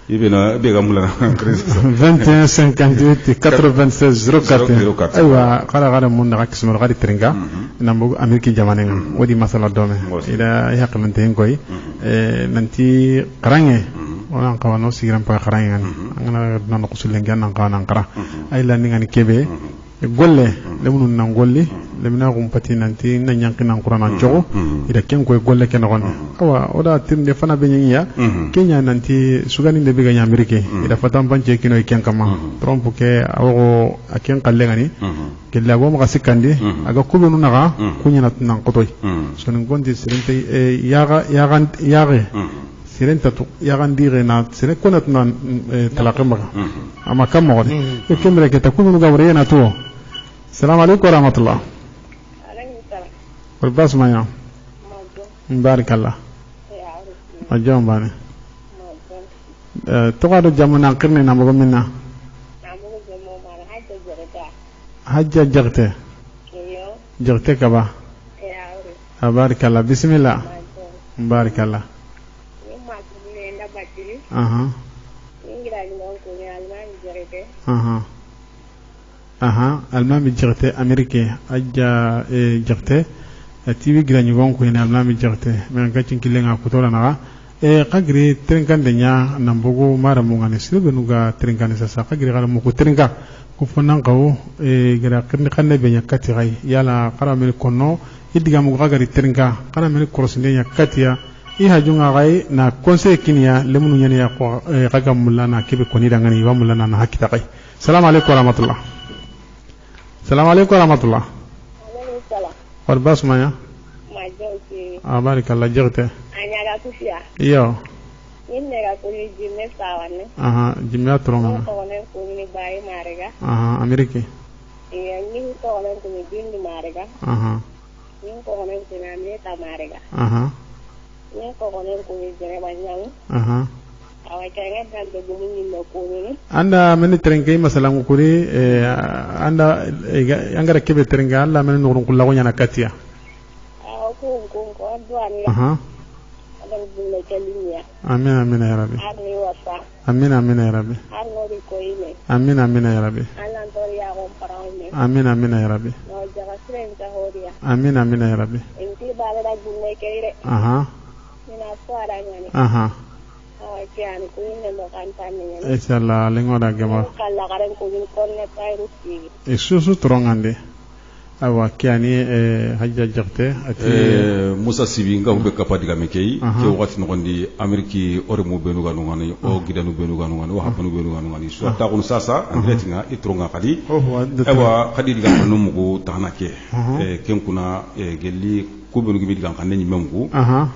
ibena bega mulana 21 58 96 04 aywa qala mun na kismul gadi tringa nambu ameriki jamanenga wadi masala dome ida yaqmante ngoy nanti qarange wala qawano sigram pa qarange ngana nan qusul ngan nan qanan qara ay la ngani kebe golle lemunu nan golli lemina gumpati nanti nan yankinan qur'an jogo ida ken koy golle ken gon awa oda tirnde fana be nyanya kenya nanti sugani de be ganya amerike ida fatam banje kino ken kama trompe ke awo aken qalle ngani kella go ma sikandi aga kubenu naga kunya nan qotoy sonin gondi sirinte yaga sirenta to yagandire na sire konat nan talaqama ama kam mo e kemre ke takunu ga wariya to assalamu alaykum wa rahmatullah alaykum salam wal basmaya barakallah majom bane to gado jamuna qirne na mo minna hajja jagte kaba barakallah bismillah barakallah almami jirte amerike ajja jirte tiwi grani gonko ina almami jirte men gacin kilenga kutola na qagri trinkande nya nambugo mara mo ngane silbenu ga trinkande sa qagri gala mo ko trinka ko fonan qaw gira qirni xanne be nyakati gai yala qaramel konno idiga mo qagri trinka qaramel korosinde nyakatiya i hajunga gai na conseil kinia lemunu nyane ya ko kaga mulana kebe koni dangani wa mulana na hakita kai assalamu alaykum wa rahmatullah assalamu alaykum wa rahmatullah alaykum salam war basmaya ma jawti barakallah jagte anya ga kufiya yo inne ga ko ni jimme sawane jimme tronga ko ne ko ni bayi marega amerike ni ko ne ko ni bindi marega ni ko ne ko ni ameta marega ni ko gonen ko ni jere banyang awa kenge dande gumuni no ko ni anda men trenke masalan ko ni anda angara kebe trenga alla men nurun kullu ko nyana katia ko adwani adan bulle kalinya amin ya rabbi adni wasa amin ya rabbi anori ko ine amin ya rabbi alan tori ya ko parawme amin ya rabbi no jaga sren ta horiya amin ya rabbi enti bala da bulle kere inshallah lengo da gama kala garan ko ni konne tayrusi e susu trongande awa kiani hajja jagte ati musa sibi nga hubbe kapadi ga mekei ke wati no gondi ameriki ore mo benu ganu ngani o gidanu benu ganu ngani o hapanu benu ganu ngani so ta kun sasa andretinga itronga kadi awa kadi diga no mugo tanake ken kuna gelli kubenu gibi diga kanne ni memku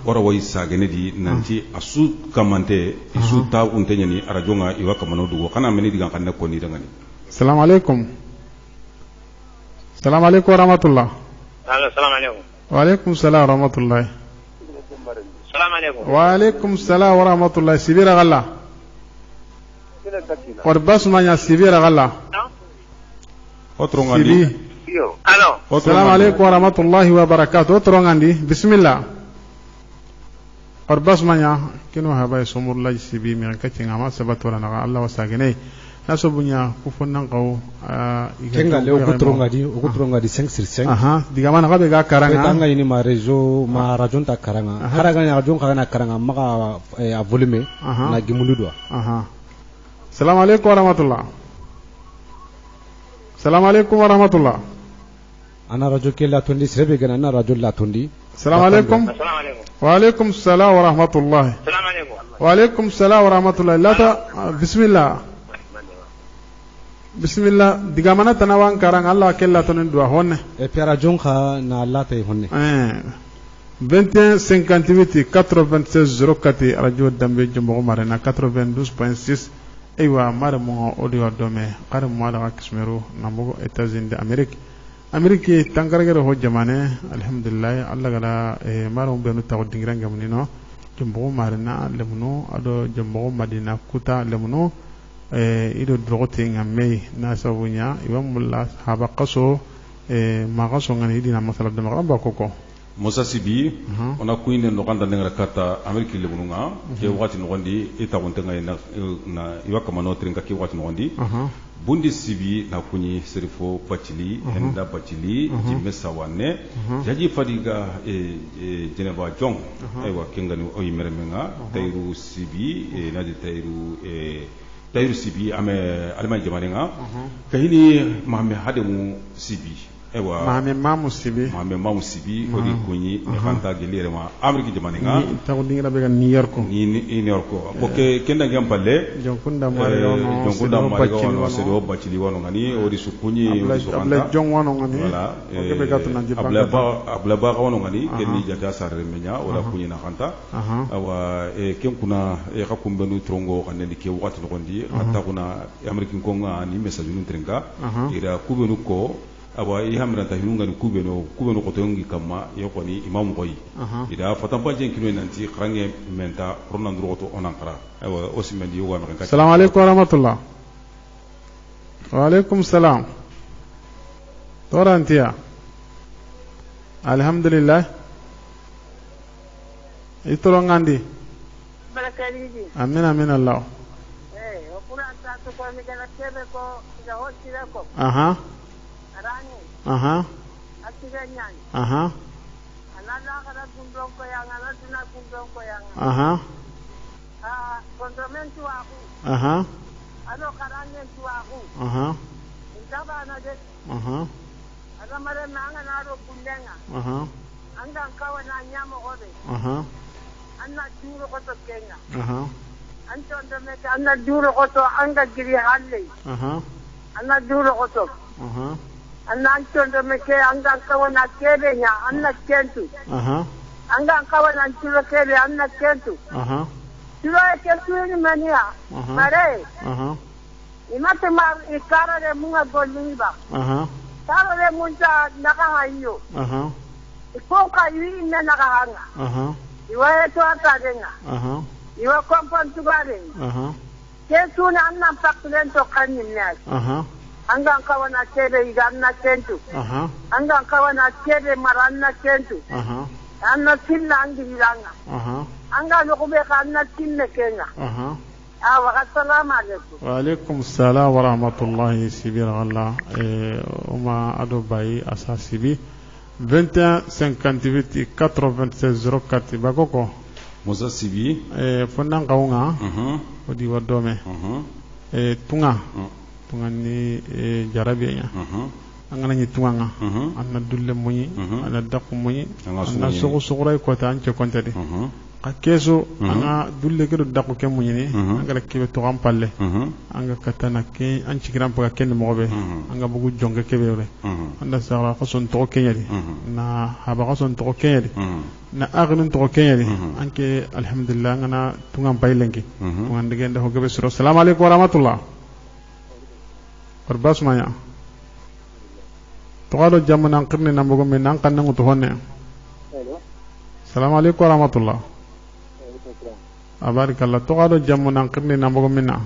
ora way sagene di nanti asu kamante isu ta unte nyani arajonga iwa kamano dugo kana meni diga kanne ko ni dangani assalamu alaikum wa rahmatullah assalamu alaikum wa alaikum salam wa rahmatullah assalamu alaikum wa alaikum salam wa rahmatullah sibira galla or basma nya sibira galla otro ngani Yo. Alo. Assalamu alaikum warahmatullahi wabarakatuh. Torongandi. Bismillah. Orbas manya kino haba somurla sibi mi kacinga ma sabatora na Allah wasagene naso bunya ku fonnan qaw kenga le ko tronga di 5 sur 5 aha diga mana ga be ga karanga tanga ini ma réseau ma rajon ta karanga karanga ya rajon kana karanga maka a volume na gimuludwa aha assalamu alaikum warahmatullah assalamu alaikum warahmatullah ana rajo ke la tondi srebe gana ana rajo la tondi assalamu alaikum Assalamu alaikum. wa alaikum assalam wa rahmatullah Assalamu alaikum. wa alaikum assalam wa rahmatullah lata bismillah bismillah diga mana tanawan karang Allah kella tonin dua honne e pera jonka na Allah tay honne 21 58 96 04 radio dambe jumbo marena 92.6 aywa mara mo audio dome qare mo da kismero nambo États-Unis d'Amérique Amérique tangaragere ho jamane alhamdulillah Allah gala mara mo benu taw dingiranga munino jumbo marena lemuno ado jumbo madina kuta lemuno ido drogote ngamme na sabunya iwamulla haba qaso ma qaso ngani dina masala de magamba koko Musa Sibi ona kuinde no kanda nengra kata Ameriki le bununga ke wakati no gondi ita gonte ngai na iwaka mano trinka ke wakati no gondi bundi Sibi na kunyi serifo bachili henda bachili jimme sawane jaji fadiga Geneva Jong aywa kengani o yimeremenga tayru Sibi na di tayru Sibi ame alman jamanenga kahini mahme hademu Sibi ewa mamu sibi odi kunyi ne fanta gelire ma Ameriki jamanenga taw dingira be New York ni New York boke kenda ngam palle jonkunda mari ono sedo bachili wono ngani odi sukunyi odi sukanta abla jong wono ngani wala ke be gatu nan jiba abla ba wono ngani kenni jata sarre menya wala kunyi na fanta awa ken kuna kakumbenu trongo kanni ke wakati no gondi hatta kuna Ameriki konga ni message nun trinka ira kubenu ko awa ihamra ta hinunga ni kubeno ko tongi kama yokoni imam koyi ida fatampa jen kino nanti krange menta ronan droto onankara awa osimendi yoga me kan assalamu alaikum warahmatullah wa alaikum salam torantia alhamdulillah itolongandi barakalihi amin Allah okura tatu ko mi gala kebe ko ga hosira ko aha atiga nyani anada kada kundong ko yang anaduna kundong ko yang kontramentu aku ano karanye tu aku intaba na de ada mare nanga na ro kundenga anga kawa na nyamo ode anna duro ko to kenga anto ndo me anna duro ko to anga giri halle anna duro ko to anna antondo meke anga kawana kebe nya anna kentu anga kawana chulo kebe anna kentu chulo kentu ni mania mare imate mar ikara de munga goliba taro de munja nakahayo iko ka yi na nakahanga iwa to atadenga iwa kompon tubare kentu na anna paklen to kanimnya anga kawana kebe iganna kentu anga kawana kebe maranna kentu anna tinna angiranga anga lokube kanna tinne kenga awa assalamu alaikum wa alaikum assalam wa rahmatullahi sibir Allah uma adobai asasibi 21 58 96 04 bakoko Musa Sibi fonnan kaunga odi wadome tunga tungani jarabiya angana ni tunganga anna dulle muyi anna dakku muyi anna suguray ko ta ance kontade ka keso anga dulle ke dakku ke muyi ni anga kebe to palle anga katana ke anci kiram pa ken mobe anga bugu jonge kebe re anda sara ko son to kenyadi na haba ko son to kenyadi na agnin to kenyadi anke alhamdulillah ngana tungam baylenki tungande gende ho gebe suro assalamu alaikum wa rahmatullah Orbas maya tokado jamu nan qirni nambugo min nan kan nangu to honne assalamu alaikum wa rahmatullah abarikallah tokado jamu nan qirni nambugo minna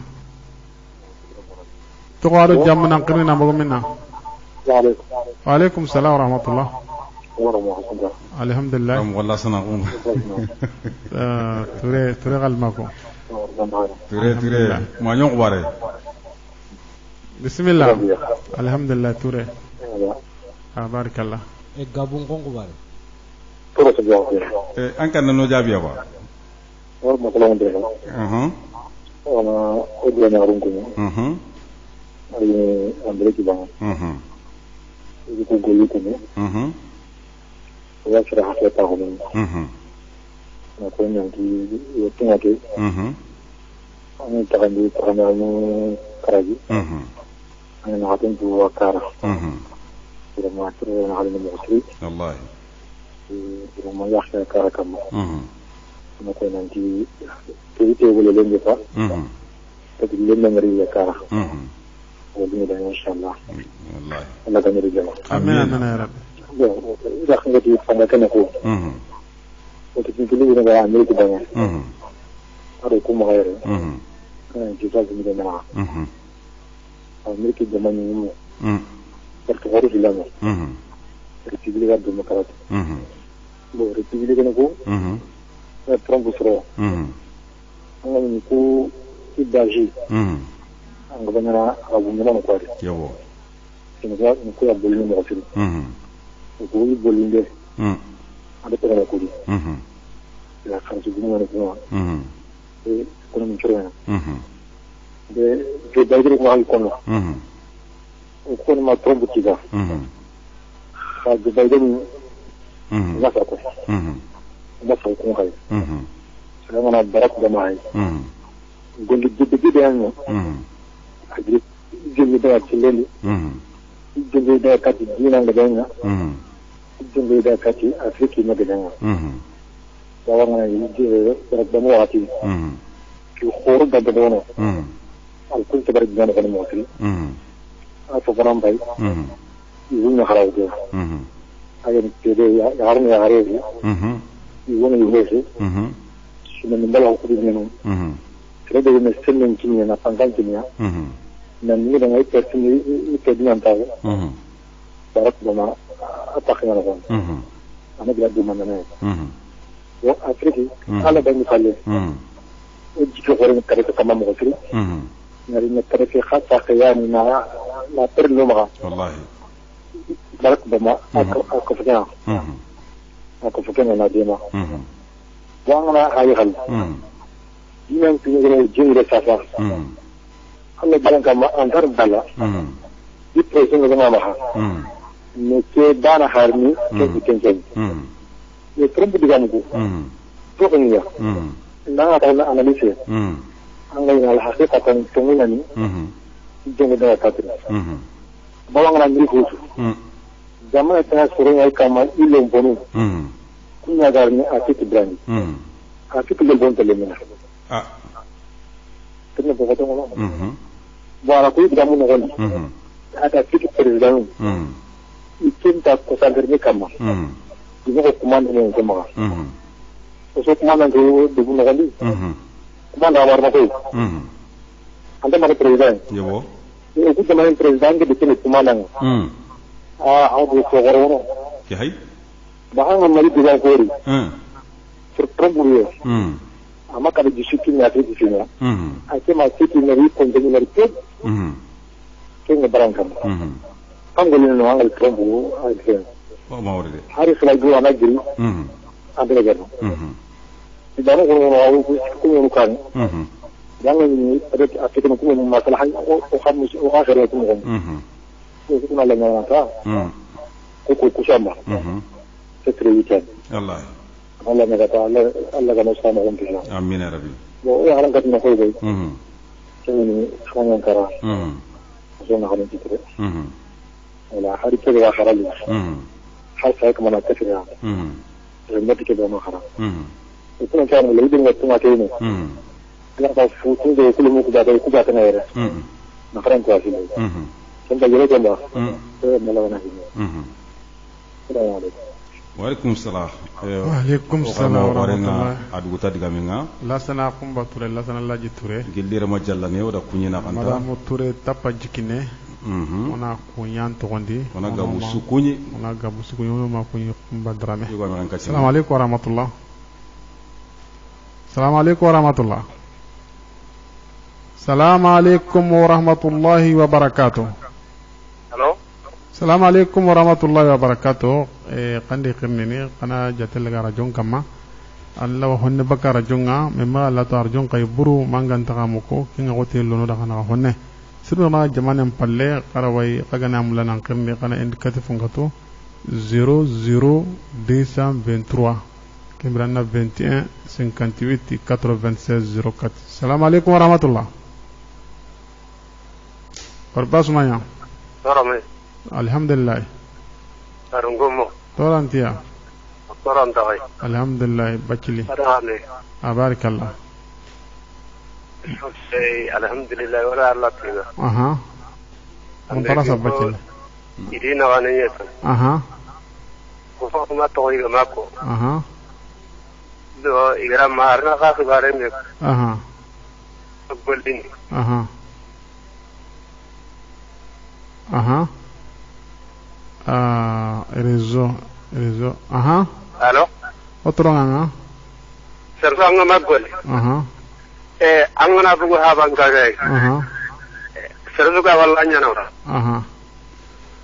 tokado jamu nan qirni nambugo minna وعليكم السلام ورحمة الله. الحمد لله. والله سنقوم. تري غلمكم. تري ما نيوم باري. بسم الله. الحمد لله تري. بارك الله. gabun kongo bare an kan no jabi ba ay andre ki ba ko golu ko ne ya sira ha ta ko ne na ko nyam ki yo tinga ke an ta kan di ko na no karaji an na hatin du wakara لما تروح على المصري والله لما يحكي كاركم ما كنا نجي تيجي ولا لين يفا تقول لنا مريض كارا ولين إن شاء الله والله الله كان يرجع آمين آمين يا رب إذا خلنا في فما كنا هو وتجيب لي أنا عامل كده هذا يكون غير جزاز من المنع عامل كده من perché ora si llama Repubblica Democratica bo Repubblica ne ko Trump sro ngani ko idaji anga bana abu mena ko ari yawo kinga ko ya bolini mo fili ko yi bolinde ada pera ko di ya kan su gumo ne ko ko min chorena de ke dagri ko hal kono ko ma trombu tiga ka de bayden na sa ko na sa ko kai sama na barak da mai golli gidde yan agri jëmi da ci leli jëmi da ka ci dina nga danga jëmi da ka ci afriki ma danga da war na yi je barak da mo ati ci xor da da dono al kunta barak da na mo ati فقرام باي يقولنا خلاص كده أجل كده يعرفنا يعرفه يقولنا يهوسه شو من بلاه كده منهم كده ده يمثلنا كمية نفعنا كمية نمني ده ما يتكلم يتكلم عن تاعه بارك بما أتاخنا لهم أنا بلاد دوما ناس وأفريقي على بين خالد وجيك غير كده كمان مغفري نريد نترك خاصة خياني ما ترلو مغا والله بارك بما أكفكنا ناديما وانا هاي خل يمن تيجي جيل سافا الله بلان كما أنتر بلا يبرسون كما معها نكى دانا هارمي كيف يتربى دكانكو توكنيا لا أنا أناليسي أنا الحقيقة تمنعني جمع ده كاتر بوانغ نجري خوش زمان تنا سوري أي كمان إلهم بونو كنا دارني أكيد براني أكيد للبون تلمنا كنا بقطع ولا بوارا كوي بدامو نقول هذا أكيد بريزدانو يمكن تكسر كرني كمان يبغى كمان نقول كمان وسو كمان نقول دبوا نقولي كمان دامار ما كوي anda mana presiden yebo itu zaman presiden ke bikin kumalang aku kogorono ke hay bahang mari bilang kori terproburi ama kada disiplin ya itu sini ake masih tineri konten dari itu ke ngebarangkan panggulin no angal trombu ake hari selagi anak jadi ada lagi di dalam orang aku kan jangan ada kita mungkin masalah orang akhirnya itu mungkin itu malah nggak kuku sama seterusnya Allah nggak kata Allah kan sama orang kita amin ya Rabbi ya orang kata nak kau ini sekarang yang kara zona hari itu ولا hari كذا آخر لي hari saya kemana kafirnya jadi kita mau kara itu kan lebih dengan tengah ini kalau foto deh kalau mau kuda tengah ya nak keren kuasi lagi contoh jadi contoh malah nanti Waalaikumsalam. Waalaikumsalam warahmatullahi. Aduh tadi kami ngah. Lasana kumba ture, lasana lagi ture. Gildira majalah ni, udah kunyina kanta. Madamu ture tapa jikine. ona kunyan togondi ona gabu sukunyi ma kunyi badrame. Assalamu alaikum warahmatullah. Assalamu alaikum warahmatullah. Assalamu alaikum warahmatullahi wabarakatuh. Hello. Assalamu alaikum warahmatullahi wabarakatuh. Qandi qirnini qana jatel ga rajon kama alla wa honne baka rajonga memma alla to arjon kay buru mangan takamuko kinga hotel lono da kana honne sirna jamanen palle qarawai qagana mulana qirni qana indicatif ngato 00223 Kimbrana 21 58 96 04. Assalamu alaikum warahmatullah. Perbasmanya. Salam. Alhamdulillah. Arungumo. Torantia. Torantai. Alhamdulillah bacili. Arahane. Abarakallah. Alhamdulillah wala Allah tiga. Aha. Antarasa bacili. Idina wananyeta. Aha. Kufa kuma toiga mako. Aha. Do igara marna ka khibare me. Aha. Bolini. Aha. Aha. Réseau. Aha. Allo. Otoranga. Servanga magol. Aha. Angana bugu habanga gai. Aha. Servuga wallanya na. Aha.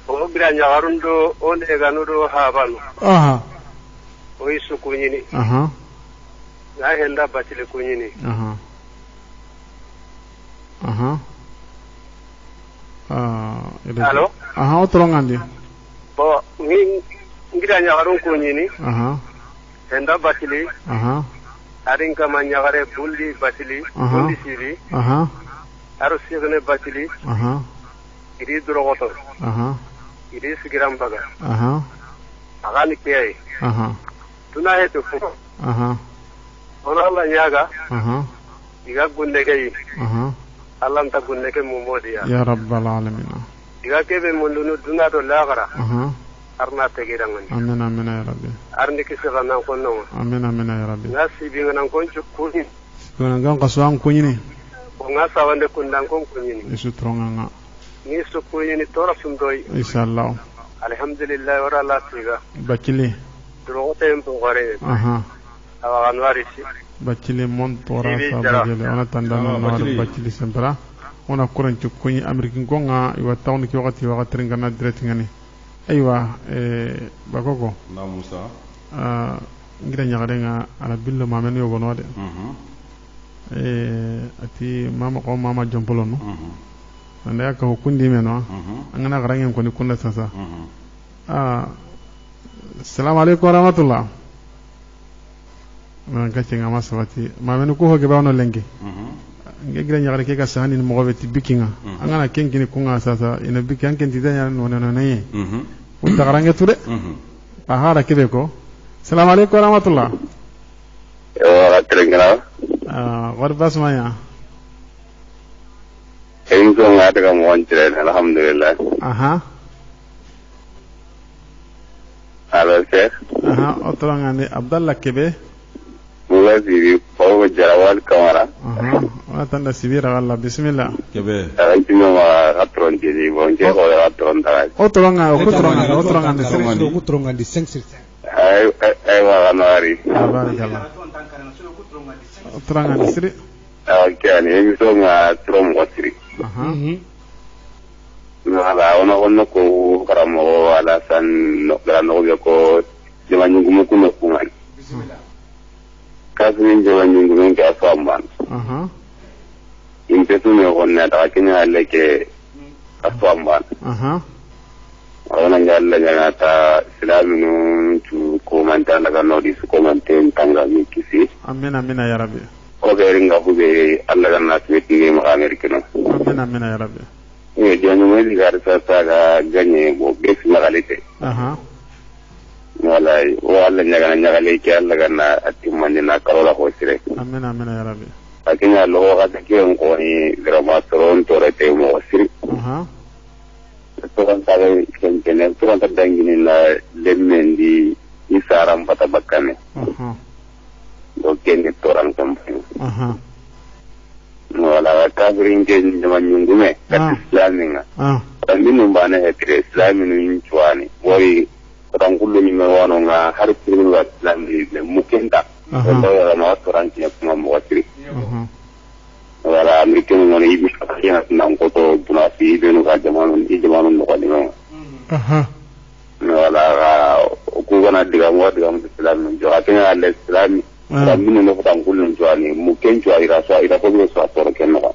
O biranya garundo onde ganudo habanu. Aha. O isu kunyini. Aha. Na henda batile kunyini. Aha. Aha. Allo. Aha, otorongandi. Bo ngira nyagarun kunyini. Aha. Henda batile. Aha. Arin kama nyagare bulli batili. Bulli siri. Aha. Aru sigene batili. Aha. Iri drogoto. Aha. Iri sigiram baga. Aha. Agani kiyai. Aha. Tuna hetu fu. Aha. Ona Allah nyaga. Aha. Iga gunne kai. Aha. Allah nta gunne ke mumodiya. Ya rabbal alamin. Iga kebe mundunu duna do lagara. Aha. Arna tegirangani. Amin amin ya rabbi. Arni kisiga nan konno. Amin amin ya rabbi. Ngasi binga nan konchu kuni. Kona gan kaswan kunyini. Ngasa wande kundan kon kunyini. Isu tronga. Ni su kunyini tora sundoi. Inshallah. Alhamdulillah wara Allah tiga. Bakili. Drogote mpo gore. Aha. Awa anwarisi. Bakili mon tora sabagele ona tandana no bakili sempra. Ona kuranchu kunyi Amerikin gonga iwa tawn ki wakati ringana direct ngani. Aywa bakoko na Musa ngira nyagarenga ala billo mamenu yo gonode ati mama jompolo no anda ka hukundi meno angana garangen ko ni kunna sasa assalamu alaikum warahmatullah man ka cinga masawati mamenu ko hoge bawno lengi ngira nyagare ke ka sahani mo gobeti bikinga angana kenkini kunga sasa ina bikan ken tidanya no naye unta garange tude ahara kebe ko assalamu alaikum warahmatullah wa terengana warbas maya en ko ngata kam wontre alhamdulillah aha ala sheikh aha otrangane abdallah kebe mula sibi pawo jarawal kamara aha wa tanda sibira Allah bismillah kebe aytino ma atron jidi bonje ko atron ta otranga di sengsil ay wa anari barakallah otranga di siri akani en so nga trom watri aha ala ono ko karamo ala san no grano ko jamanyu gumu ko ngal bismillah kasmin jamanyu gumu ka famban aha impetu ne wonna ta kenya leke afamban aha ona ngalla ngata islaminu tu komanta daga nodi su komante tanga mi kisi amina ya rabbi o beringa hube alla ganna tweeti ma amerikano amina ya rabbi e jonu me digar sa ga ganye bo bes magalite aha walai o alla nyagale ke alla ganna atimande na karola ho sire amina ya rabbi akinya lo ga ke ko ni drama toron torete mo sire aha to kan tabe kene to kan tadangini la lemmendi isaram pata bakane aha do kene toran kampu aha wala ka green ke nyama nyungume ka islaminga minnu bane hetre islaminu chwani wori rangulu ni mewano nga har kiru wa islami le mukenta ndo ya na watu ranki ya kuma mwatiri wala amerikanu ngone ibi ya na ngoto bunafi benu ka jamanu no kwani no wala ku gona diga islami jo atenya al islami minnu no rangulu chwani mukencho ira ko so to kenno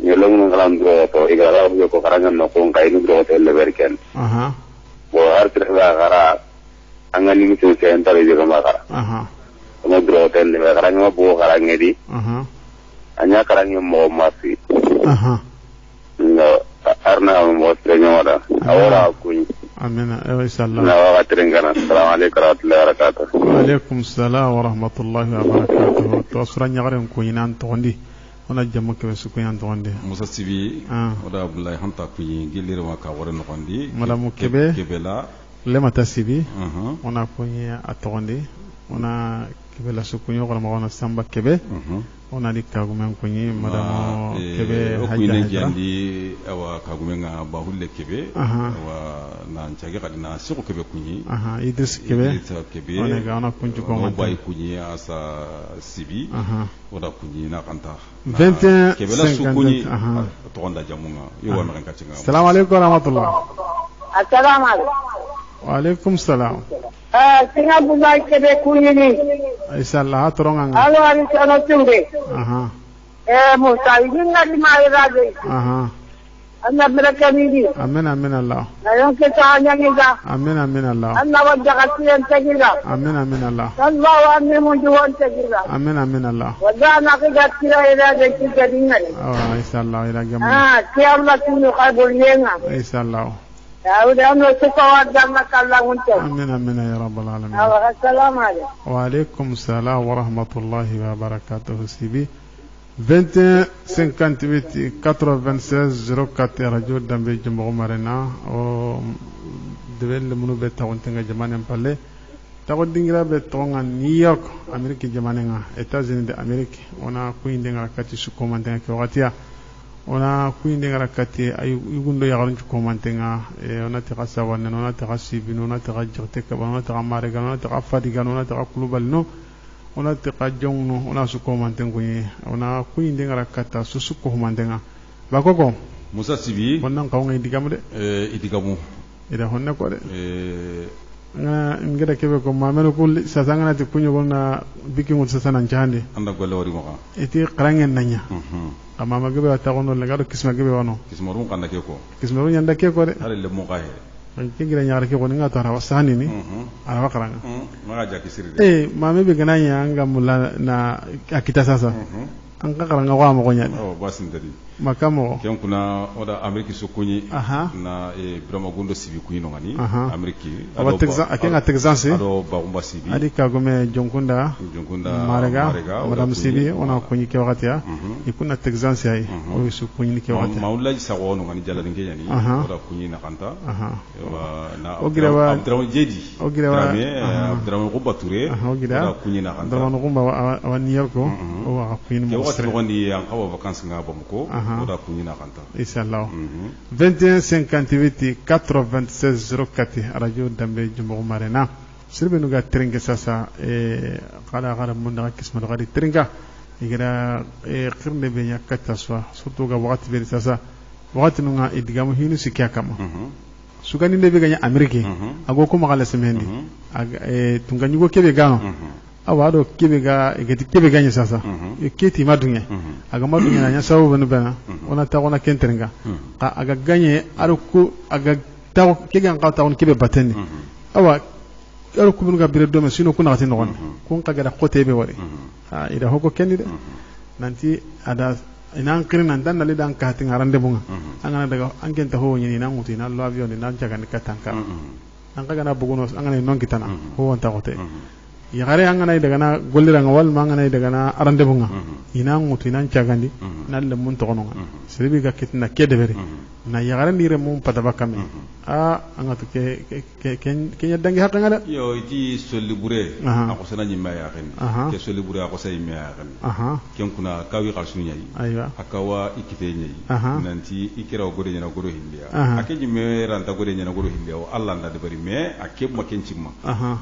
yelong ngalam dro to igara bu ko karangan no ko ngai dro to le berken bo har tra gara angani mi to sen tare je ma gara no dro to le karangan bo karangedi anya karangan mo masi no arna mo trenyoda awara kuny amina inshallah na wa trengana assalamu alaykum wa rahmatullahi wa barakatuh wa alaykum assalam wa rahmatullahi wa barakatuh to asran yagaren kuyinan to ndi ona jamu ke su kuyan to ndi Musa Sibi oda Abdullahi hanta kuyi gilire ma ka wore no ndi madam kebe kebela le mata Sibi ona kuyi atondi ona kebela su kuyo ko ma ona samba kebe ona di kagumen kuyi madam kebe hajja jandi awa kagumen nga bahulle kebe awa na nchage kadina siku kebe kuyi Idris kebe ona ga ona kunju ko ma bay kuyi asa Sibi oda kuyi na kanta 21 kebela su kuyi to onda jamunga yo wa makan kachinga assalamu alaykum wa rahmatullah assalamu alaykum wa alaykum salam singa buga kebe kunyini inshallah toronga alo ari sana tumbe musa yinga di mairaje anna barakamidi amen Allah ayon ke tanya ngiga amen Allah anna wajaka tiyan tagira amen Allah sallallahu alaihi wasallam tagira amen Allah wajana ke gatira ila de kidinga inshallah ila jamaa kiyamna tunu qabul yenga inshallah Udah anu sesuatu jangan kalah untuk. Amin ya rabbal alamin. Assalamualaikum. Waalaikumsalam warahmatullahi wabarakatuh. Sibi 21 58 96 04 radio dambe jumbo marena o devel munu be tawontenga jamane palle tago dingira be tonga New York Amerique jamane nga États-Unis de Amérique ona kuindenga kati su komandenga ke watia ona kuinde ngara kati ay yugundo yagarun ko mantenga ona ta sawana ona ta sibi ona ta jirte ka ona ta mare ga ona ta fadiga ona ta klubal no ona ta jongno ona su ko mantengo ni ona kuinde ngara kata su ko mantenga bakoko Musa Sibi wannan ka ngi digamu de idigamu ida honne ko de ngada kebe ko mamelo ko sasanga na ti kunyo gonna biki ngut sasana njande anda golle wari mo iti qarangen nanya amma magabe ta gono le gado kisma gabe wano kismarun kanda ke ko kismarun yanda ke ko de hare le mo gahe ke gira nyaara ke ko nga tara wasani ni ara wakaranga maga jaki sirri mame be gananya anga mulla na akita sasa an ka karanga wa mo gonya basin dadi makamo ken kuna oda Ameriki sukuni na Brahma Gundo Sibi kuino ngani Ameriki ado akenga Texas ado Bagumba Sibi adi kagome jonkunda marega madam Sibi ona kunyi ke wakati ya ikuna Texas yayi o sukuni ke wakati maula sawo no ngani jala dinge yani oda kunyi na kanta na ogirewa Abdraman Jedi ogirewa Abdraman Gumba Touré oda kunyi na kanta Abdraman Gumba wa New York o kunyi mo wakati ngondi yang kawa vacances nga Bamako oda kunyi na kanta inshallah 21 58 96 04 radio dambe jumbo marena sirbe nuga tringa sasa qala mun daga kisma daga tringa igira qirne be yakata swa surtout ga wakati be sasa wakati nunga idigamu hinu sikya kama sugani ne be ganya Amerike ago ko magala semendi tunga nyugo kebe gano awado kebe ga egeti kebe ganya sasa keti madunye aga madunye na nyasawo banu bana ona ta ona kentrenga aga ganye aruku aga taw kege nga ta on kebe bateni awa aruku banu ga bire do sino kuna tin non kun kaga da qote be wari ida hoko kendi de nanti ada inan kirin nan dan nali dan ka tin arande bunga angana daga angen ta ho nyini nan mutina lo avion ni nan jaga ni katanka an kaga na buguno angana non kitana ho on ta qote yagare angana daga na golliranga wal mangana daga na arande bunga ina ngutu ina cagandi nalle mun to kono siribi ga kitna kedebere na yagaran dire mum pataba kame angatu ke dangi hakka ngada yo iti solli bure ako sana nyimma ya kan ke solli bure ako say me ya kan ken kuna kawi qalsunya yi aywa akawa ikite nyi nanti ikira gode nyana godo hindiya ake jimme ranta gode nyana godo hindiya o Allah nda de bari me ake maken cimma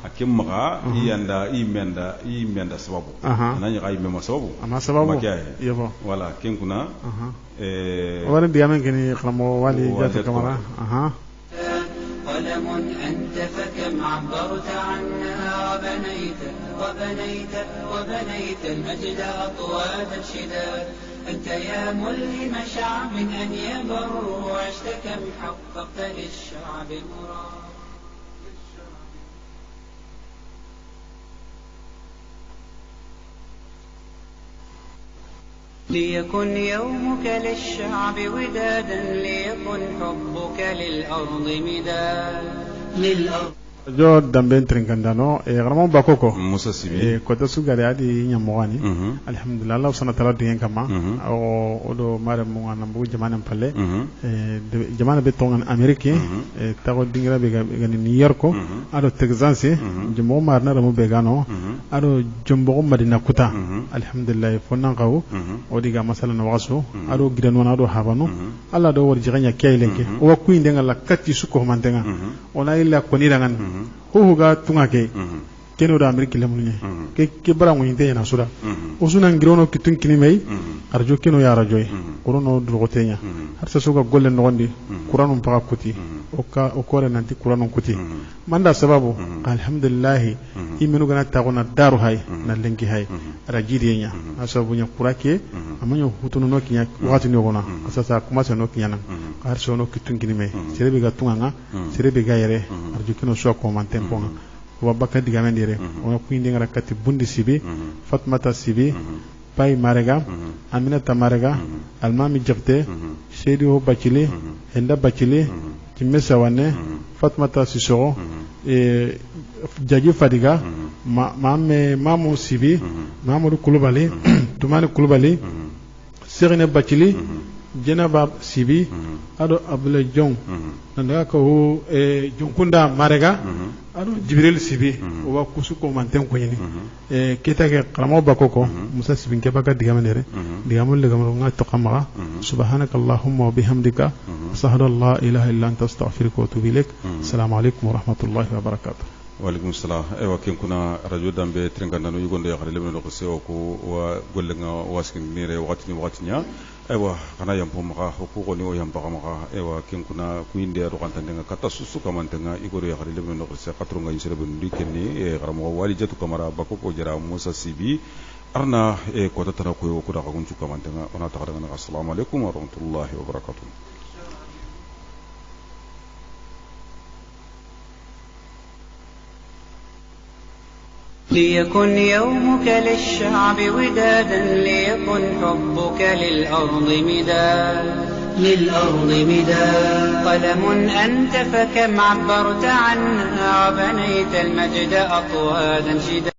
ake maga iyanda imenda sababu nanya kai me sababu ama sababu yebo wala ken kuna wala diamen kini khamo wali jatu kamara قلم أنت فكم عبرت عنها وبنيت المجد أطواد الشداد أنت يا ملهم شعب أن يبروا عشت كم حققت للشعب مراد ليكن يومك للشعب ودادا ليكن حبك للأرض مداد للأرض jo dambe trinkandano garamo bakoko musa sibi kota sugare adi nyamogani alhamdulillah Allah subhanahu wa ta'ala dingen kama o do mare mo ngana bu jamana palle jamana be tongan amerique tago dingira be gani new york ado texas jamo mar na mo be gano ado jombo madina kuta alhamdulillah fonan qaw o diga masala no waso ado gidan wana ado habano Allah do warji ganya kaylenke o ku indenga la katti suko mantenga ona illa ko ni dangan huga tunga ke keno da amerika lemulnya ke bara mo inte na sura usuna ngirono kitun kini mai arjo keno ya rajo kurono drogotenya har sa suga golle no gondi kuranu paka kuti o kore nanti kuranu kuti manda sababu alhamdulillah imenu gana tagona daru hay na lenki hay rajidiyenya asabu nya kurake amanyo hutuno no kinya watu ni gona asasa kuma sa no kinya har so no kitun kini mai serebe ga tunga serebe ga yere arjo keno so ko man tempo wa bakka diga men dire o ko indi ngara kati bundi sibi fatmata sibi pay marega aminata marega almami jabte shedio bacili enda bacili kimesa wane fatmata sisoro jaji fadiga mamu sibi mamadou kulubali tumani kulubali serine bacili jenaba sibi ado abdullah jong nanda ko jonkunda marega ado jibril sibi o wa kusu ko manten ko yini keta ke qalamo bakoko musa sibin ke baka digamere digamol le gamro ngato qamara subhanaka allahumma wa bihamdika sahada la ilaha illa anta astaghfiruka wa atubu ilaik assalamu alaykum wa rahmatullahi wa barakatuh walaikum salam ewa ken kuna radio dambe trenganda no yugondo ya xare lebno ko sewo ko wa golle nga waskin ni re wakati nya ewa kana yampo maka ko ni o yampa maka ewa ken kuna ku inde ro kan tanga kata susu kamantenga igoro ya xare lebno ko se patro nga yisere ben dikenni e garamo wali jatu kamara bako ko jara musa sibi arna e ko tatara ko ko da ko ncu kamantenga ona ta daga assalamu alaikum wa rahmatullahi wa barakatuh ليكن يومك للشعب ودادا ليكن حبك للأرض مداد قلم أنت فكم عبرت عنها وبنيت المجد أطوادا شداد